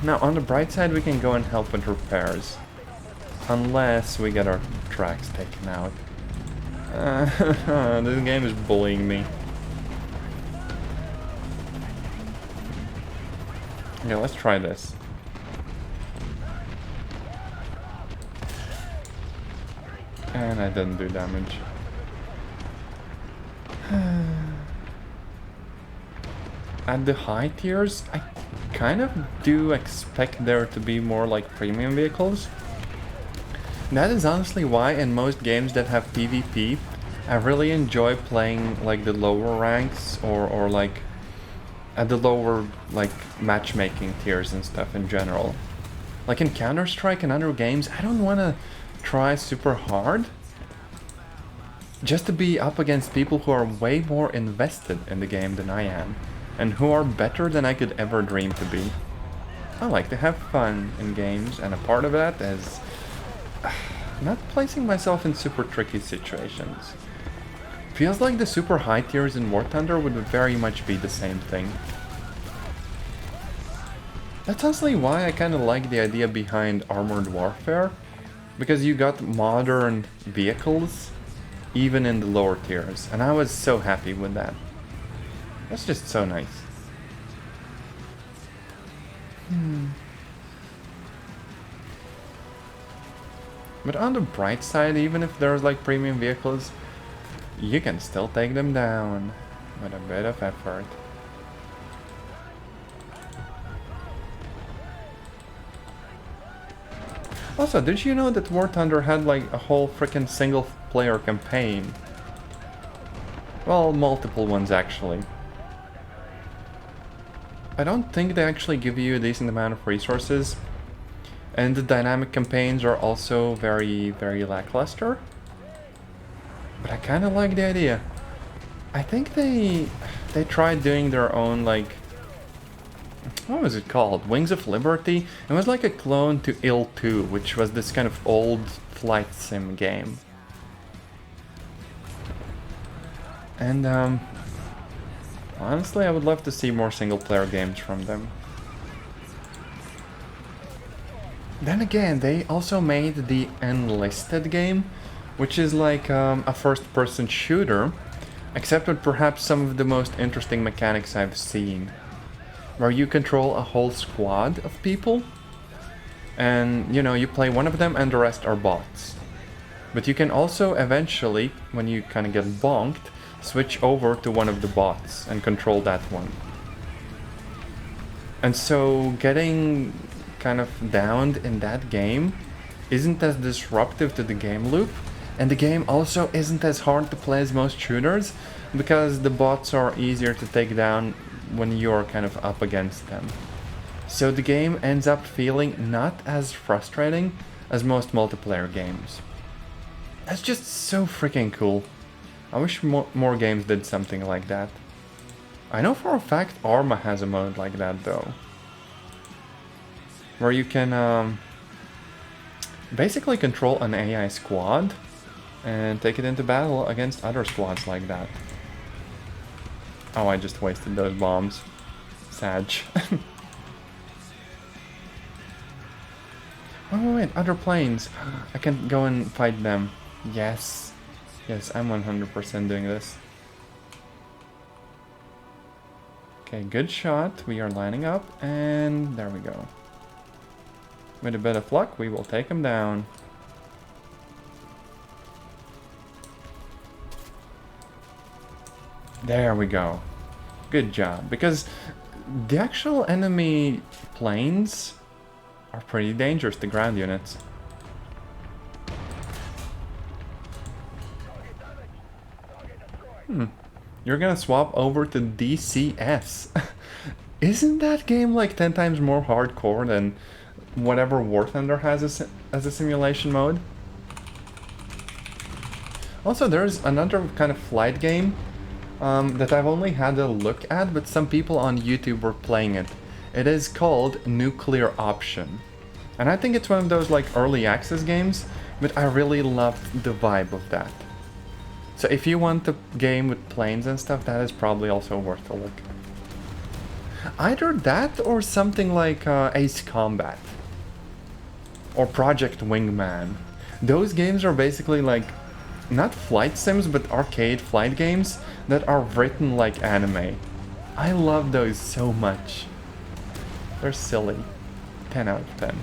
Now, on the bright side, we can go and help with repairs. Unless we get our tracks taken out. This game is bullying me. Yeah, let's try this. And I didn't do damage. At the high tiers, I kind of do expect there to be more like premium vehicles. That is honestly why in most games that have PvP, I really enjoy playing like the lower ranks or like at the lower like matchmaking tiers and stuff in general. Like in Counter-Strike and other games, I don't want to try super hard just to be up against people who are way more invested in the game than I am and who are better than I could ever dream to be. I like to have fun in games, and a part of that is not placing myself in super tricky situations. Feels like the super high tiers in War Thunder would very much be the same thing. That's honestly why I kind of like the idea behind Armored Warfare, because you got modern vehicles even in the lower tiers, and I was so happy with that. That's just so nice. But on the bright side, even if there's like premium vehicles, you can still take them down with a bit of effort. Also, did you know that War Thunder had like a whole freaking single player campaign? Well, multiple ones actually. I don't think they actually give you a decent amount of resources, and the dynamic campaigns are also very, very lackluster. But I kind of like the idea. I think they tried doing their own like, what was it called? Wings of Liberty? It was like a clone to Ill 2, which was this kind of old flight sim game. And honestly, I would love to see more single-player games from them. Then again, they also made the Enlisted game, which is like a first-person shooter, except with perhaps some of the most interesting mechanics I've seen, where you control a whole squad of people, and you know, you play one of them and the rest are bots. But you can also eventually, when you kind of get bonked, switch over to one of the bots and control that one. And so getting kind of downed in that game isn't as disruptive to the game loop, and the game also isn't as hard to play as most shooters because the bots are easier to take down when you're kind of up against them. So the game ends up feeling not as frustrating as most multiplayer games. That's just so freaking cool. I wish more games did something like that. I know for a fact Arma has a mode like that though, where you can basically control an AI squad and take it into battle against other squads like that. Oh, I just wasted those bombs. Sag. Oh wait, other planes. I can go and fight them. Yes. Yes, I'm 100% doing this. Okay, good shot. We are lining up, and there we go. With a bit of luck, we will take him down. There we go. Good job. Because the actual enemy planes are pretty dangerous, the ground units. You're gonna swap over to DCS. Isn't that game like 10 times more hardcore than whatever War Thunder has as a simulation mode? Also, there's another kind of flight game that I've only had a look at, but some people on YouTube were playing it. It is called Nuclear Option. And I think it's one of those like early access games, but I really loved the vibe of that. So if you want a game with planes and stuff, that is probably also worth a look. Either that or something like Ace Combat. Or Project Wingman. Those games are basically like, not flight sims, but arcade flight games that are written like anime. I love those so much. They're silly. 10 out of 10.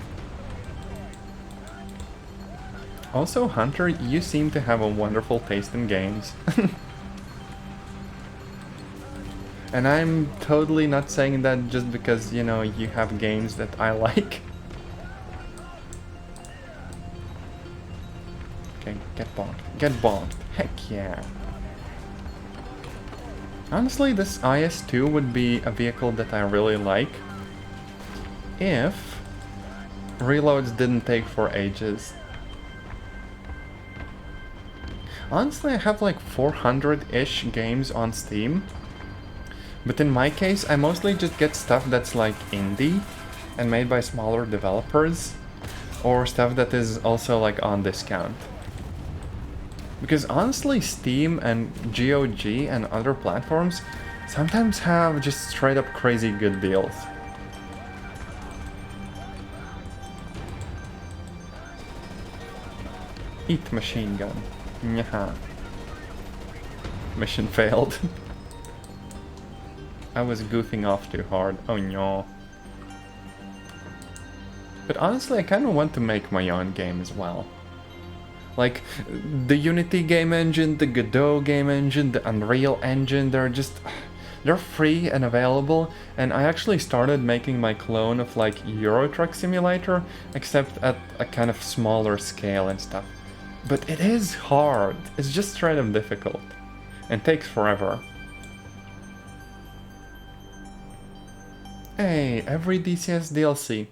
Also, Hunter, you seem to have a wonderful taste in games. And I'm totally not saying that just because, you know, you have games that I like. Okay, get bonked. Get bonked. Heck yeah. Honestly, this IS-2 would be a vehicle that I really like if reloads didn't take for ages. Honestly, I have like 400-ish games on Steam. But in my case, I mostly just get stuff that's like indie and made by smaller developers, or stuff that is also like on discount. Because honestly, Steam and GOG and other platforms sometimes have just straight up crazy good deals. Eat machine gun. Nyaha. Mission failed. I was goofing off too hard. Oh no. But honestly, I kind of want to make my own game as well. Like, the Unity game engine, the Godot game engine, the Unreal engine, they're free and available, and I actually started making my clone of like Euro Truck Simulator, except at a kind of smaller scale and stuff. But it is hard, it's just straight up difficult, and takes forever. Hey, every DCS DLC.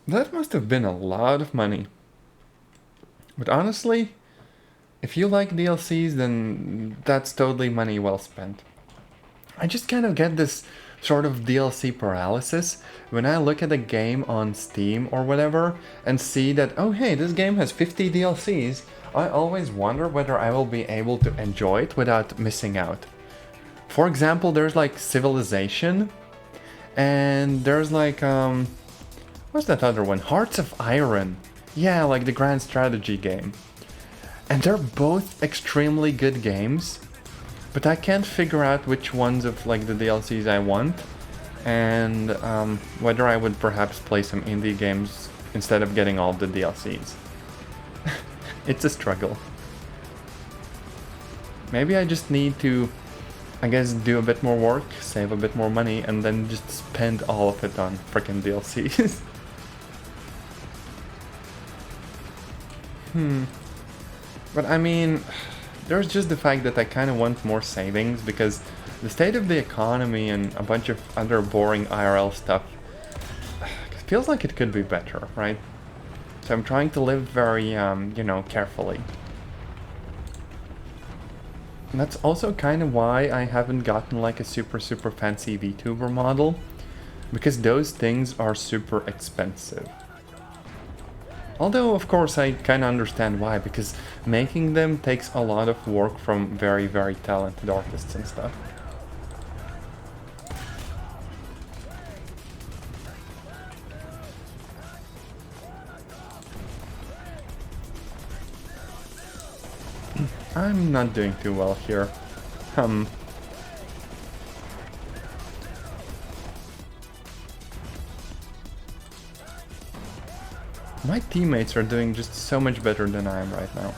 That must have been a lot of money. But honestly, if you like DLCs, then that's totally money well spent. I just kind of get this sort of DLC paralysis when I look at a game on Steam or whatever and see that, oh hey, this game has 50 DLCs. I always wonder whether I will be able to enjoy it without missing out. For example, there's like Civilization, and there's like, what's that other one? Hearts of Iron. Yeah, like the grand strategy game. And they're both extremely good games, but I can't figure out which ones of like the DLCs I want, and whether I would perhaps play some indie games instead of getting all the DLCs. It's a struggle. Maybe I just need to I guess do a bit more work, save a bit more money, and then just spend all of it on freaking DLCs. But I mean, there's just the fact that I kind of want more savings because the state of the economy and a bunch of other boring IRL stuff feels like it could be better, right? So I'm trying to live very, you know, carefully. And that's also kind of why I haven't gotten like a super fancy VTuber model, because those things are super expensive. Although, of course, I kind of understand why, because making them takes a lot of work from very talented artists and stuff. I'm not doing too well here. My teammates are doing just so much better than I am right now.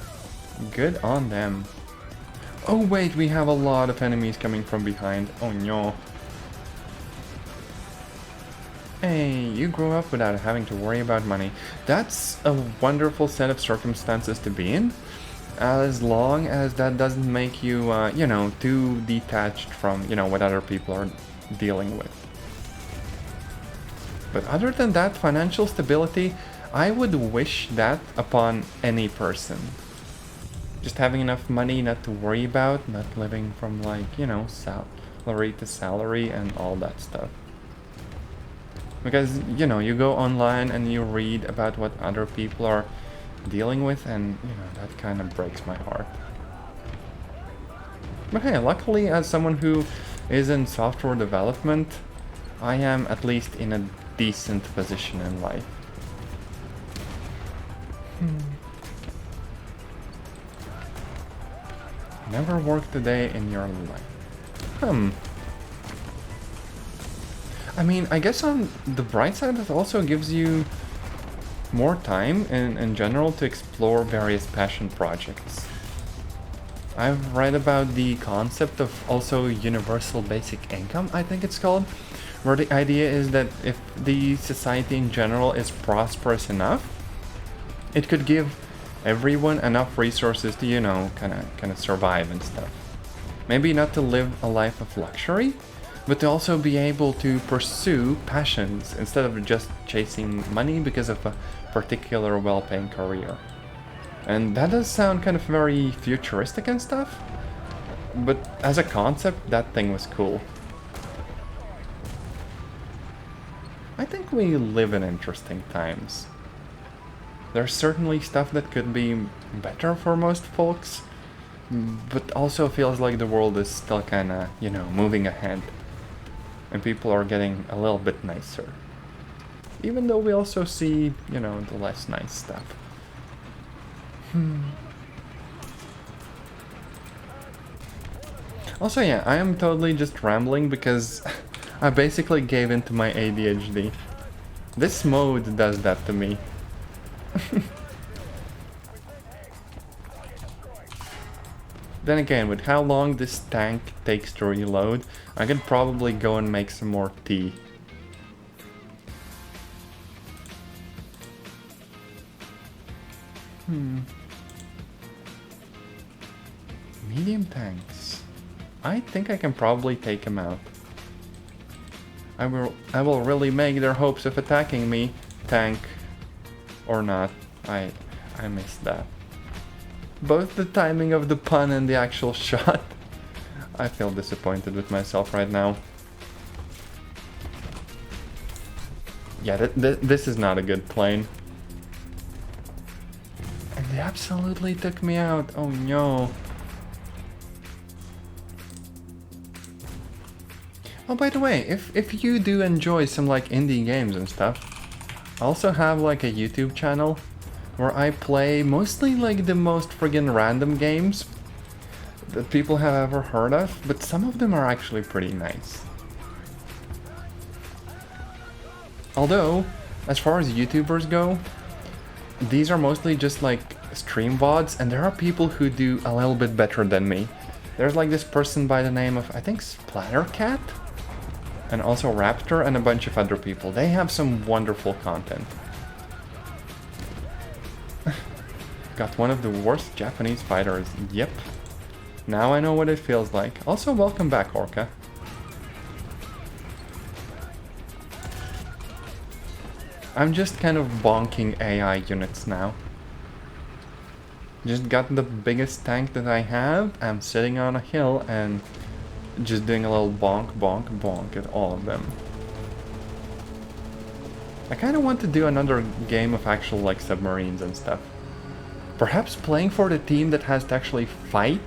Good on them. Oh wait, we have a lot of enemies coming from behind. Oh no. Hey, you grew up without having to worry about money. That's a wonderful set of circumstances to be in, as long as that doesn't make you, you know, too detached from, you know, what other people are dealing with. But other than that, financial stability, I would wish that upon any person. Just having enough money not to worry about, not living from like, you know, salary to salary and all that stuff. Because, you know, you go online and you read about what other people are dealing with and, you know, that kind of breaks my heart. But hey, luckily as someone who is in software development, I am at least in a decent position in life. Never worked a day in your life. I mean, I guess on the bright side, it also gives you more time in general to explore various passion projects. I've read about the concept of also universal basic income, I think it's called, where the idea is that if the society in general is prosperous enough, it could give everyone enough resources to, you know, kind of survive and stuff. Maybe not to live a life of luxury, but to also be able to pursue passions instead of just chasing money because of a particular well-paying career. And that does sound kind of very futuristic and stuff, but as a concept, that thing was cool. I think we live in interesting times. There's certainly stuff that could be better for most folks, but also feels like the world is still kinda, you know, moving ahead. And people are getting a little bit nicer. Even though we also see, you know, the less nice stuff. Also, yeah, I am totally just rambling because I basically gave in to my ADHD. This mode does that to me. Then again, with how long this tank takes to reload, I could probably go and make some more tea. Medium tanks. I think I can probably take them out. I will really make their hopes of attacking me, tank or not. I missed that. Both the timing of the pun and the actual shot. I feel disappointed with myself right now. Yeah, this is not a good plane. And they absolutely took me out. Oh no. Oh, by the way, if you do enjoy some like indie games and stuff, I also have like a YouTube channel where I play mostly like the most friggin' random games that people have ever heard of, but some of them are actually pretty nice. Although, as far as YouTubers go, these are mostly just like stream VODs, and there are people who do a little bit better than me. There's like this person by the name of, I think, Splattercat? And also Raptor and a bunch of other people. They have some wonderful content. Got one of the worst Japanese fighters. Yep. Now I know what it feels like. Also, welcome back, Orca. I'm just kind of bonking AI units now. Just got the biggest tank that I have. I'm sitting on a hill and just doing a little bonk, bonk, bonk at all of them. I kind of want to do another game of actual like submarines and stuff. Perhaps playing for the team that has to actually fight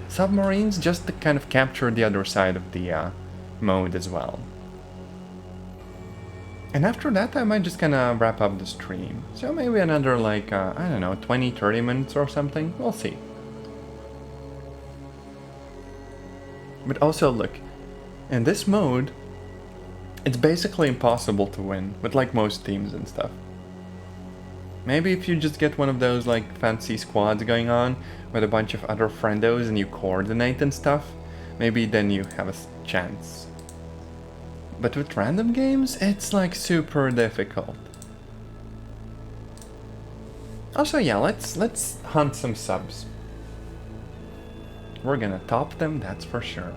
submarines just to kind of capture the other side of the mode as well. And after that I might just kind of wrap up the stream. So maybe another like, I don't know, 20-30 minutes or something. We'll see. But also look, in this mode, it's basically impossible to win with like most teams and stuff. Maybe if you just get one of those like fancy squads going on with a bunch of other friendos and you coordinate and stuff, maybe then you have a chance. But with random games, it's like super difficult. Also, yeah, let's hunt some subs. We're gonna top them, that's for sure.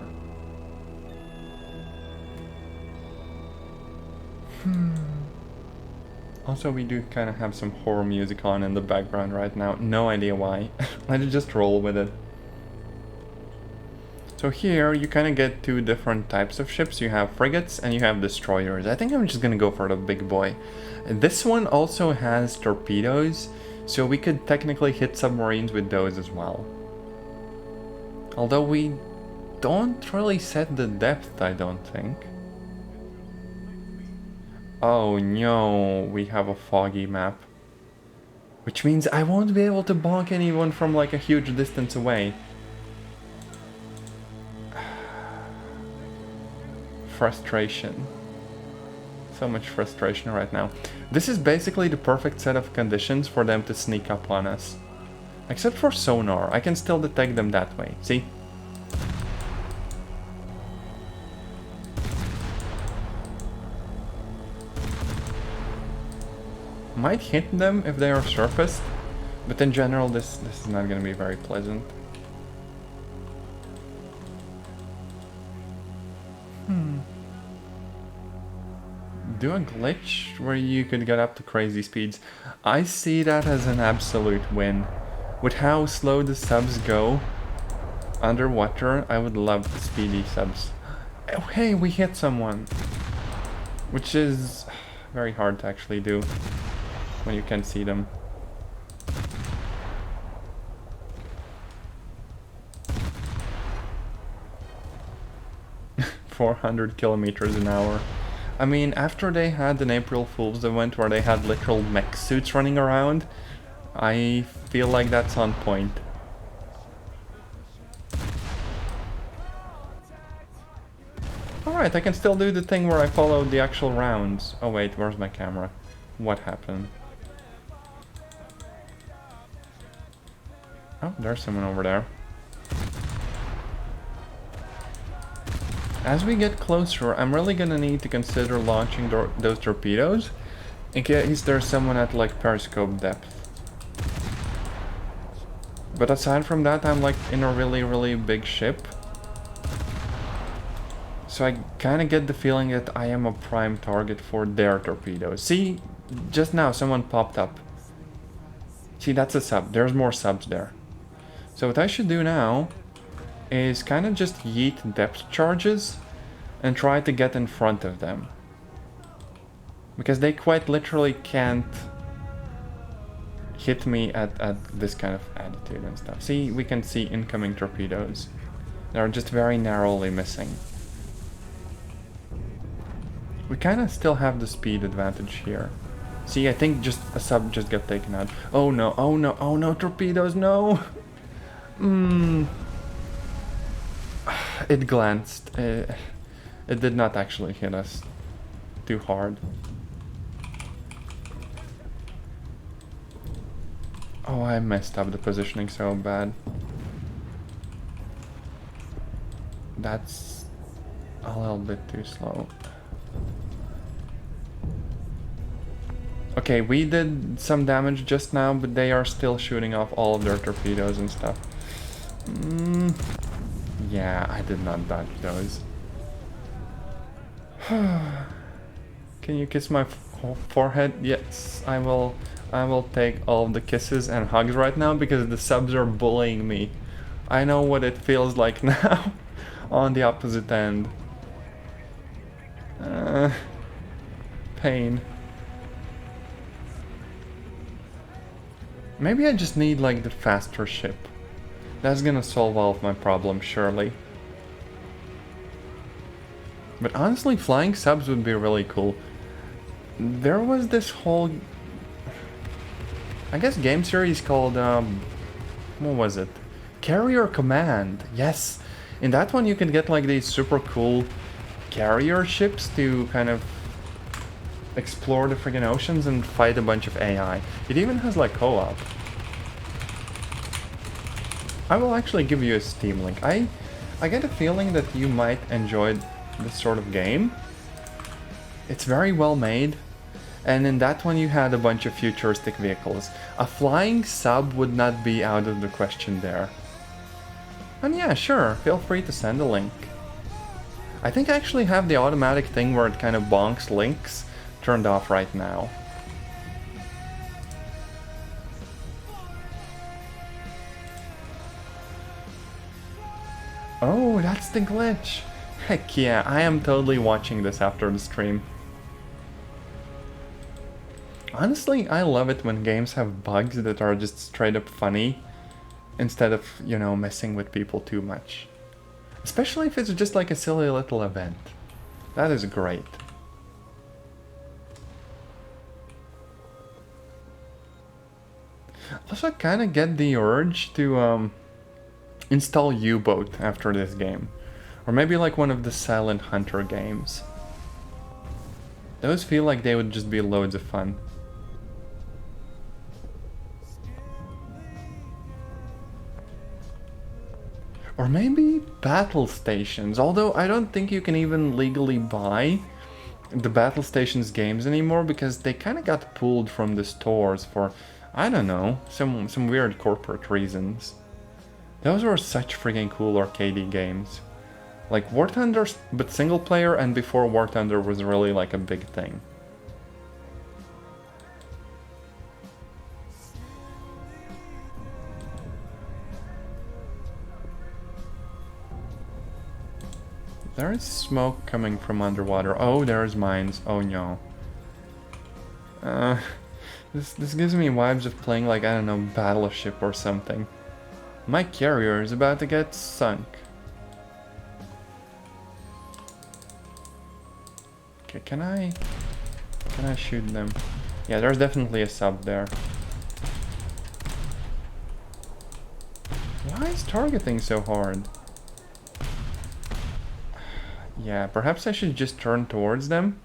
Also, we do kind of have some horror music on in the background right now. No idea why. Let's just roll with it. So here, you kind of get two different types of ships. You have frigates and you have destroyers. I think I'm just gonna go for the big boy. This one also has torpedoes, so we could technically hit submarines with those as well. Although we don't really set the depth, I don't think. Oh no, we have a foggy map. Which means I won't be able to bonk anyone from like a huge distance away. Frustration. So much frustration right now. This is basically the perfect set of conditions for them to sneak up on us. Except for sonar, I can still detect them that way, see? Might hit them if they are surfaced, but in general this is not going to be very pleasant. Do a glitch where you could get up to crazy speeds. I see that as an absolute win. With how slow the subs go underwater, I would love the speedy subs. Oh, hey, we hit someone! Which is very hard to actually do when you can't see them. "400 kilometers an hour. I mean, after they had an April Fool's event where they had literal mech suits running around, I feel like that's on point. Alright, I can still do the thing where I follow the actual rounds. Oh wait, where's my camera? What happened? Oh, there's someone over there. As we get closer, I'm really gonna need to consider launching those torpedoes in case there's someone at like periscope depth. But aside from that, I'm like in a really big ship. So I kind of get the feeling that I am a prime target for their torpedoes. See, just now someone popped up. See, that's a sub. There's more subs there. So what I should do now is kind of just yeet depth charges and try to get in front of them. Because they quite literally can't hit me at this kind of attitude and stuff. See, we can see incoming torpedoes. They're just very narrowly missing. We kind of still have the speed advantage here. See, I think just a sub just got taken out. Oh no, oh no, oh no, torpedoes, no! It glanced. It did not actually hit us too hard. Oh, I messed up the positioning so bad. That's a little bit too slow. Okay, we did some damage just now, but they are still shooting off all of their torpedoes and stuff. Yeah, I did not dodge those. Can you kiss my forehead? Yes, I will. I will take all of the kisses and hugs right now because the subs are bullying me. I know what it feels like now on the opposite end. Pain. Maybe I just need like the faster ship. That's gonna solve all of my problems, surely. But honestly, flying subs would be really cool. There was this whole, I guess, game series called, what was it? Carrier Command. Yes, in that one you can get like these super cool carrier ships to kind of explore the friggin' oceans and fight a bunch of AI. It even has like co-op. I will actually give you a Steam link. I get a feeling that you might enjoy this sort of game. It's very well made, and in that one you had a bunch of futuristic vehicles. A flying sub would not be out of the question there. And yeah, sure, feel free to send a link. I think I actually have the automatic thing where it kind of bonks links turned off right now. Oh, that's the glitch. Heck yeah, I am totally watching this after the stream. Honestly, I love it when games have bugs that are just straight up funny, instead of, you know, messing with people too much. Especially if it's just like a silly little event. That is great. Also, I kind of get the urge to install U-Boat after this game. Or maybe like one of the Silent Hunter games. Those feel like they would just be loads of fun. Or maybe battle stations, although I don't think you can even legally buy the battle stations games anymore because they kind of got pulled from the stores for, I don't know, some weird corporate reasons. Those were such freaking cool arcadey games. Like War Thunder, but single player, and before War Thunder was really like a big thing. There is smoke coming from underwater. Oh, there's mines. Oh no. This gives me vibes of playing like, I don't know, Battleship or something. My carrier is about to get sunk. Okay, can I shoot them? Yeah, there's definitely a sub there. Why is targeting so hard? Yeah, perhaps I should just turn towards them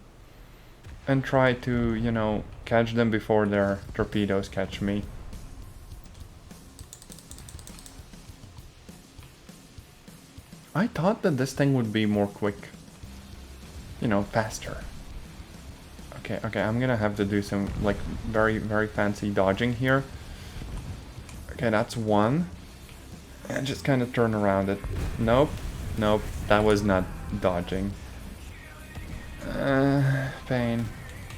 and try to, you know, catch them before their torpedoes catch me. I thought that this thing would be more quick. You know, faster. Okay, I'm gonna have to do some, like, very, very fancy dodging here. Okay, that's one. And just kind of turn around it. Nope, that was not dodging. Pain.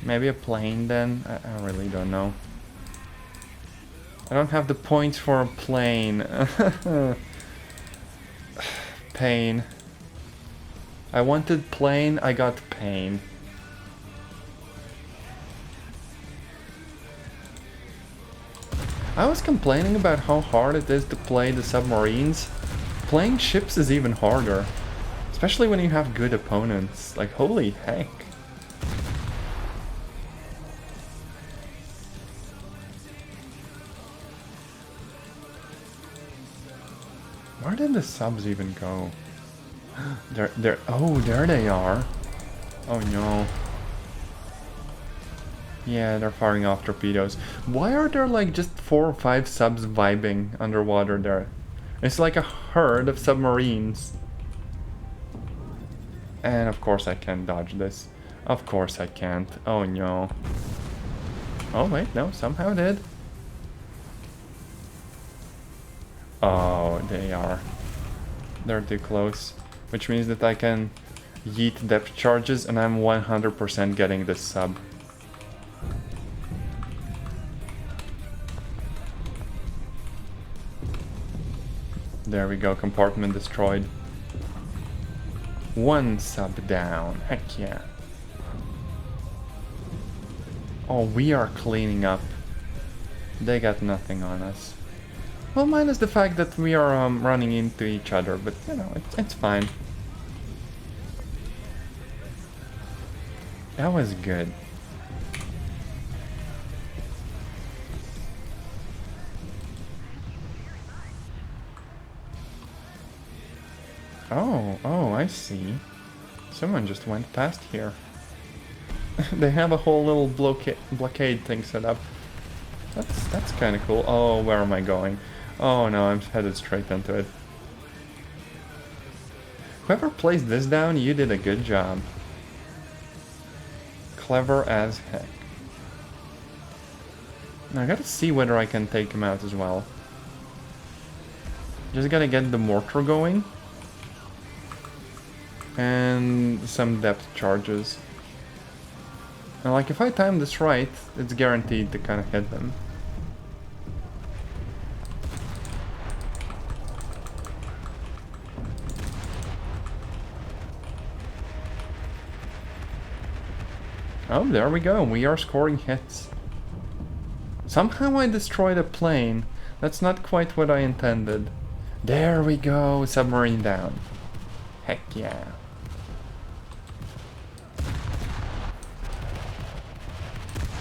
Maybe a plane then? I really don't know. I don't have the points for a plane. Pain. I wanted plane, I got pain. I was complaining about how hard it is to play the submarines. Playing ships is even harder. Especially when you have good opponents. Like, holy heck. Where did the subs even go? Oh, there they are. Oh no. Yeah, they're firing off torpedoes. Why are there like just 4 or 5 subs vibing underwater there? It's like a herd of submarines. And of course I can't dodge this. Of course I can't. Oh no. Oh wait, no, somehow did. Oh, they're too close. Which means that I can yeet depth charges and I'm 100% getting this sub. There we go, compartment destroyed. One sub down, heck yeah. Oh, we are cleaning up. They got nothing on us. Well, minus the fact that we are running into each other, but you know, it's fine. That was good. Oh, I see. Someone just went past here. They have a whole little blockade thing set up. That's kind of cool. Oh, where am I going? Oh no, I'm headed straight into it. Whoever placed this down, you did a good job. Clever as heck. Now I gotta see whether I can take him out as well. Just gotta get the mortar going. And some depth charges. And like if I time this right, it's guaranteed to kind of hit them. Oh, there we go. We are scoring hits. Somehow I destroyed a plane. That's not quite what I intended. There we go. Submarine down. Heck yeah.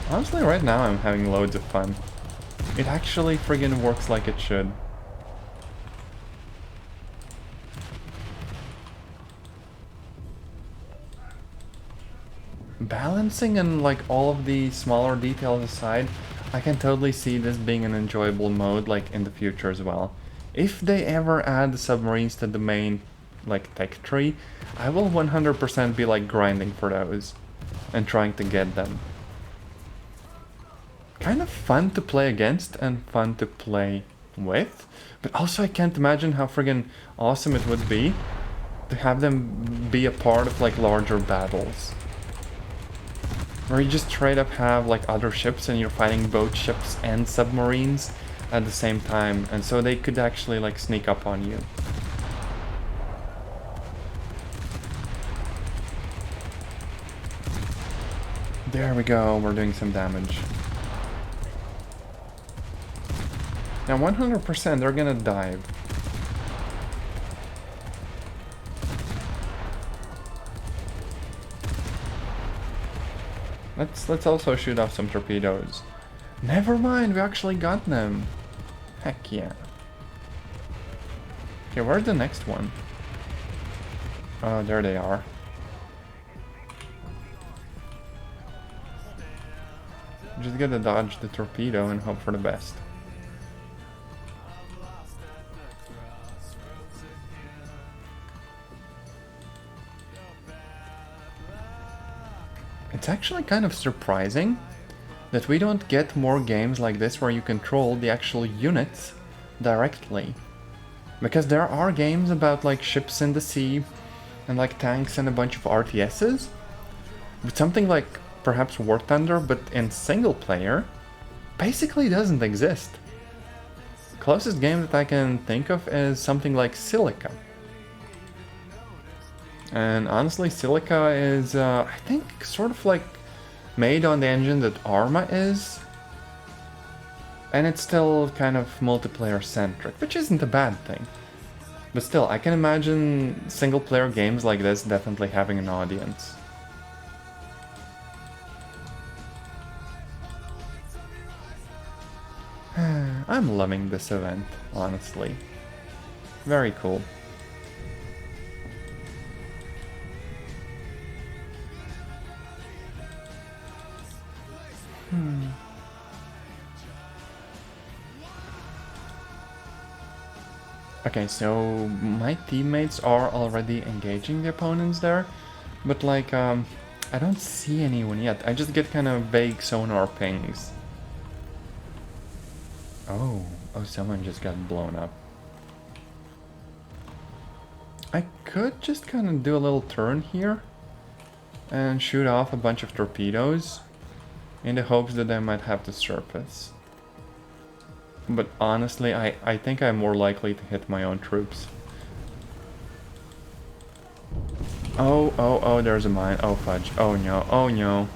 Honestly, right now I'm having loads of fun. It actually friggin' works like it should. Balancing and like all of the smaller details aside, I can totally see this being an enjoyable mode like in the future as well. If they ever add the submarines to the main like tech tree, I will 100% be like grinding for those and trying to get them. Kind of fun to play against and fun to play with, but also I can't imagine how friggin' awesome it would be to have them be a part of like larger battles. Where you just straight up have like other ships and you're fighting both ships and submarines at the same time, and so they could actually like sneak up on you. There we go, we're doing some damage. Now 100% they're gonna dive. Let's also shoot off some torpedoes. Never mind, we actually got them. Heck yeah. Okay, where's the next one? Oh, there they are. Just gotta dodge the torpedo and hope for the best. It's actually kind of surprising that we don't get more games like this where you control the actual units directly. Because there are games about like ships in the sea and like tanks and a bunch of RTSs. But something like perhaps War Thunder but in single player basically doesn't exist. The closest game that I can think of is something like Silica. And honestly, Silica is, I think, sort of like made on the engine that Arma is. And it's still kind of multiplayer centric, which isn't a bad thing. But still, I can imagine single player games like this definitely having an audience. I'm loving this event, honestly. Very cool. Okay, so my teammates are already engaging the opponents there, But like, I don't see anyone yet. I just get kind of vague sonar pings. Oh, someone just got blown up. I could just kind of do a little turn here and shoot off a bunch of torpedoes in the hopes that they might have to surface. But honestly, I think I'm more likely to hit my own troops. Oh, there's a mine. Oh, fudge. Oh, no. Oh, no.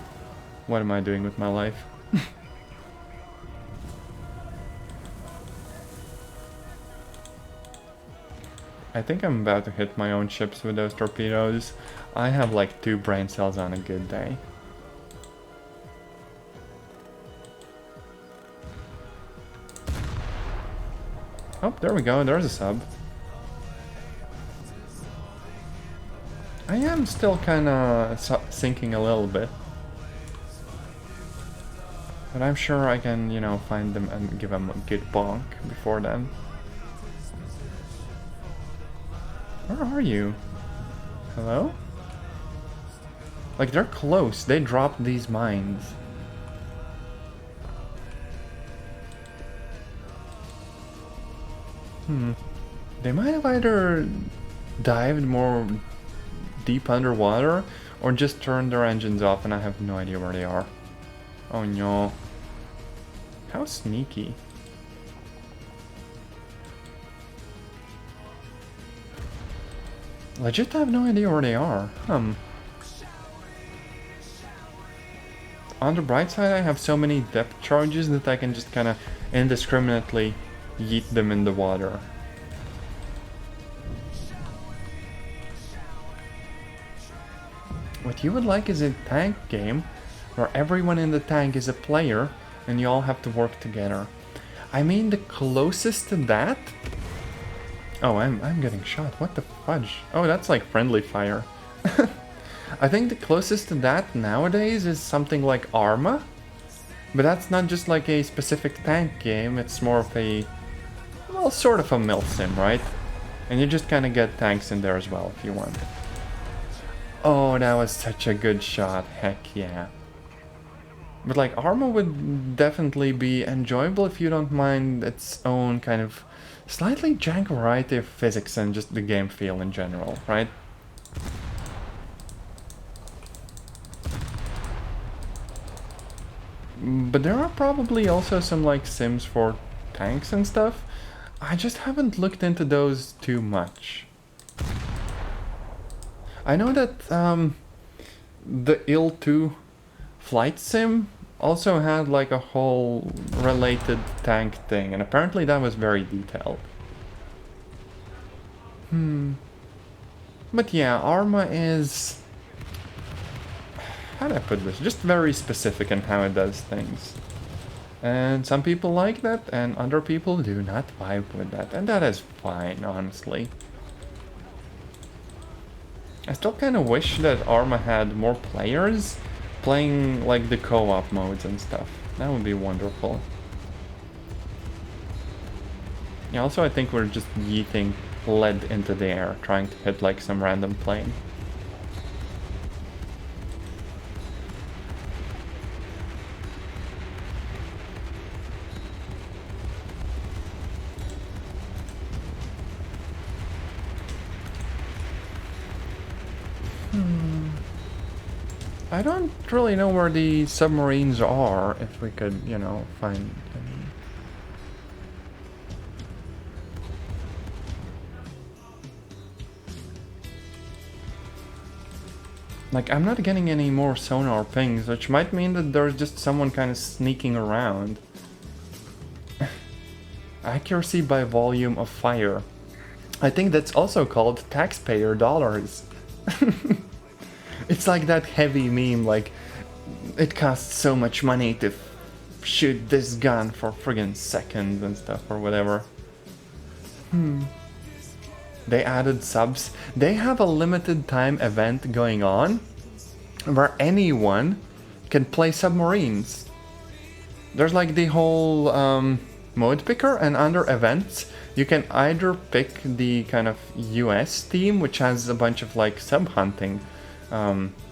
What am I doing with my life? I think I'm about to hit my own ships with those torpedoes. I have like 2 brain cells on a good day. Oh, there we go. There's a sub. I am still kind of sinking a little bit. But I'm sure I can, you know, find them and give them a good bonk before then. Where are you? Hello? Like, they're close. They dropped these mines. They might have either dived more deep underwater or just turned their engines off, and I have no idea where they are. Oh no. How sneaky. Legit, I have no idea where they are. On the bright side, I have so many depth charges that I can just kind of indiscriminately yeet them in the water. What you would like is a tank game where everyone in the tank is a player and you all have to work together. I mean, the closest to that... Oh, I'm getting shot. What the fudge? Oh, that's like friendly fire. I think the closest to that nowadays is something like Arma. But that's not just like a specific tank game, it's more of a... well, sort of a MILF sim, right? And you just kind of get tanks in there as well if you want. Oh, that was such a good shot, heck yeah. But like, Arma would definitely be enjoyable if you don't mind its own kind of slightly jank variety of physics and just the game feel in general, right? But there are probably also some like sims for tanks and stuff. I just haven't looked into those too much. I know that the IL-2 flight sim also had like a whole related tank thing, and apparently that was very detailed. But yeah, Arma is... how do I put this? Just very specific in how it does things. And some people like that, and other people do not vibe with that, and that is fine, honestly. I still kind of wish that Arma had more players playing like the co-op modes and stuff. That would be wonderful. Yeah, also I think we're just yeeting lead into the air, trying to hit like some random plane. I don't really know where the submarines are, if we could, you know, find them. Like, I'm not getting any more sonar pings, which might mean that there's just someone kind of sneaking around. Accuracy by volume of fire. I think that's also called taxpayer dollars. It's like that heavy meme, like, it costs so much money to shoot this gun for friggin' seconds and stuff, or whatever. They added subs. They have a limited time event going on where anyone can play Submarines. There's like the whole mode picker, and under events you can either pick the kind of US team, which has a bunch of like sub hunting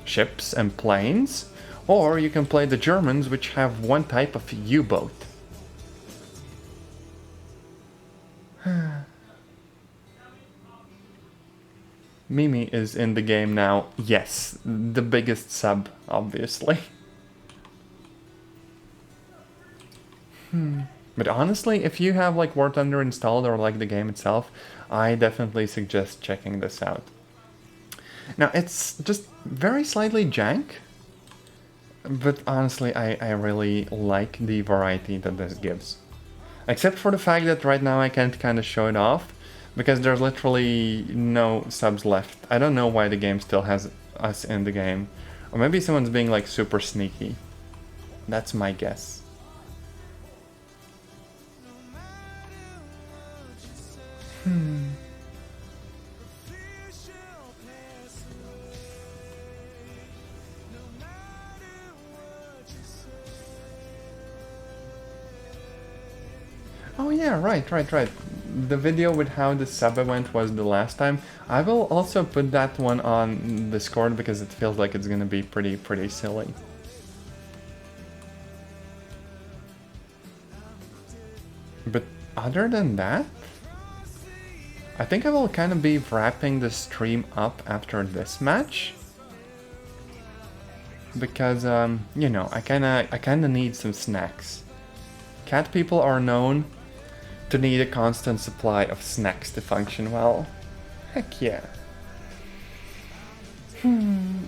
ships and planes, or you can play the Germans, which have one type of U-boat. Mimi is in the game now. Yes, the biggest sub, obviously. But honestly, if you have like War Thunder installed or like the game itself, I definitely suggest checking this out. Now, it's just very slightly jank, but honestly, I really like the variety that this gives. Except for the fact that right now I can't kind of show it off, because there's literally no subs left. I don't know why the game still has us in the game. Or maybe someone's being like super sneaky. That's my guess. Oh yeah, right. The video with how the sub event was the last time, I will also put that one on Discord because it feels like it's gonna be pretty silly. But other than that, I think I will kind of be wrapping the stream up after this match. Because, you know, I kinda need some snacks. Cat people are known to need a constant supply of snacks to function well. Heck yeah.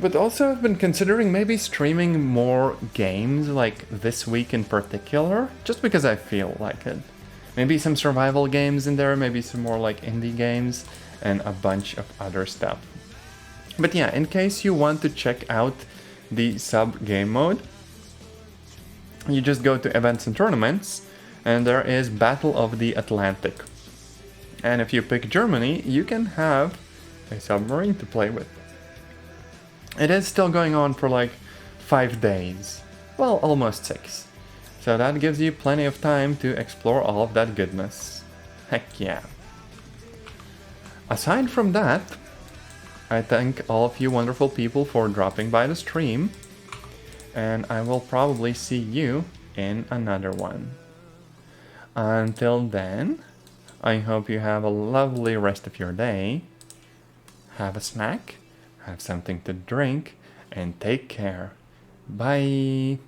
But also I've been considering maybe streaming more games, like this week in particular, just because I feel like it. Maybe some survival games in there, maybe some more like indie games, and a bunch of other stuff. But yeah, in case you want to check out the sub game mode, you just go to events and tournaments, and there is Battle of the Atlantic. And if you pick Germany, you can have a submarine to play with. It is still going on for like 5 days. Well, almost 6. So that gives you plenty of time to explore all of that goodness. Heck yeah. Aside from that, I thank all of you wonderful people for dropping by the stream. And I will probably see you in another one. Until then, I hope you have a lovely rest of your day. Have a snack, have something to drink, and take care. Bye!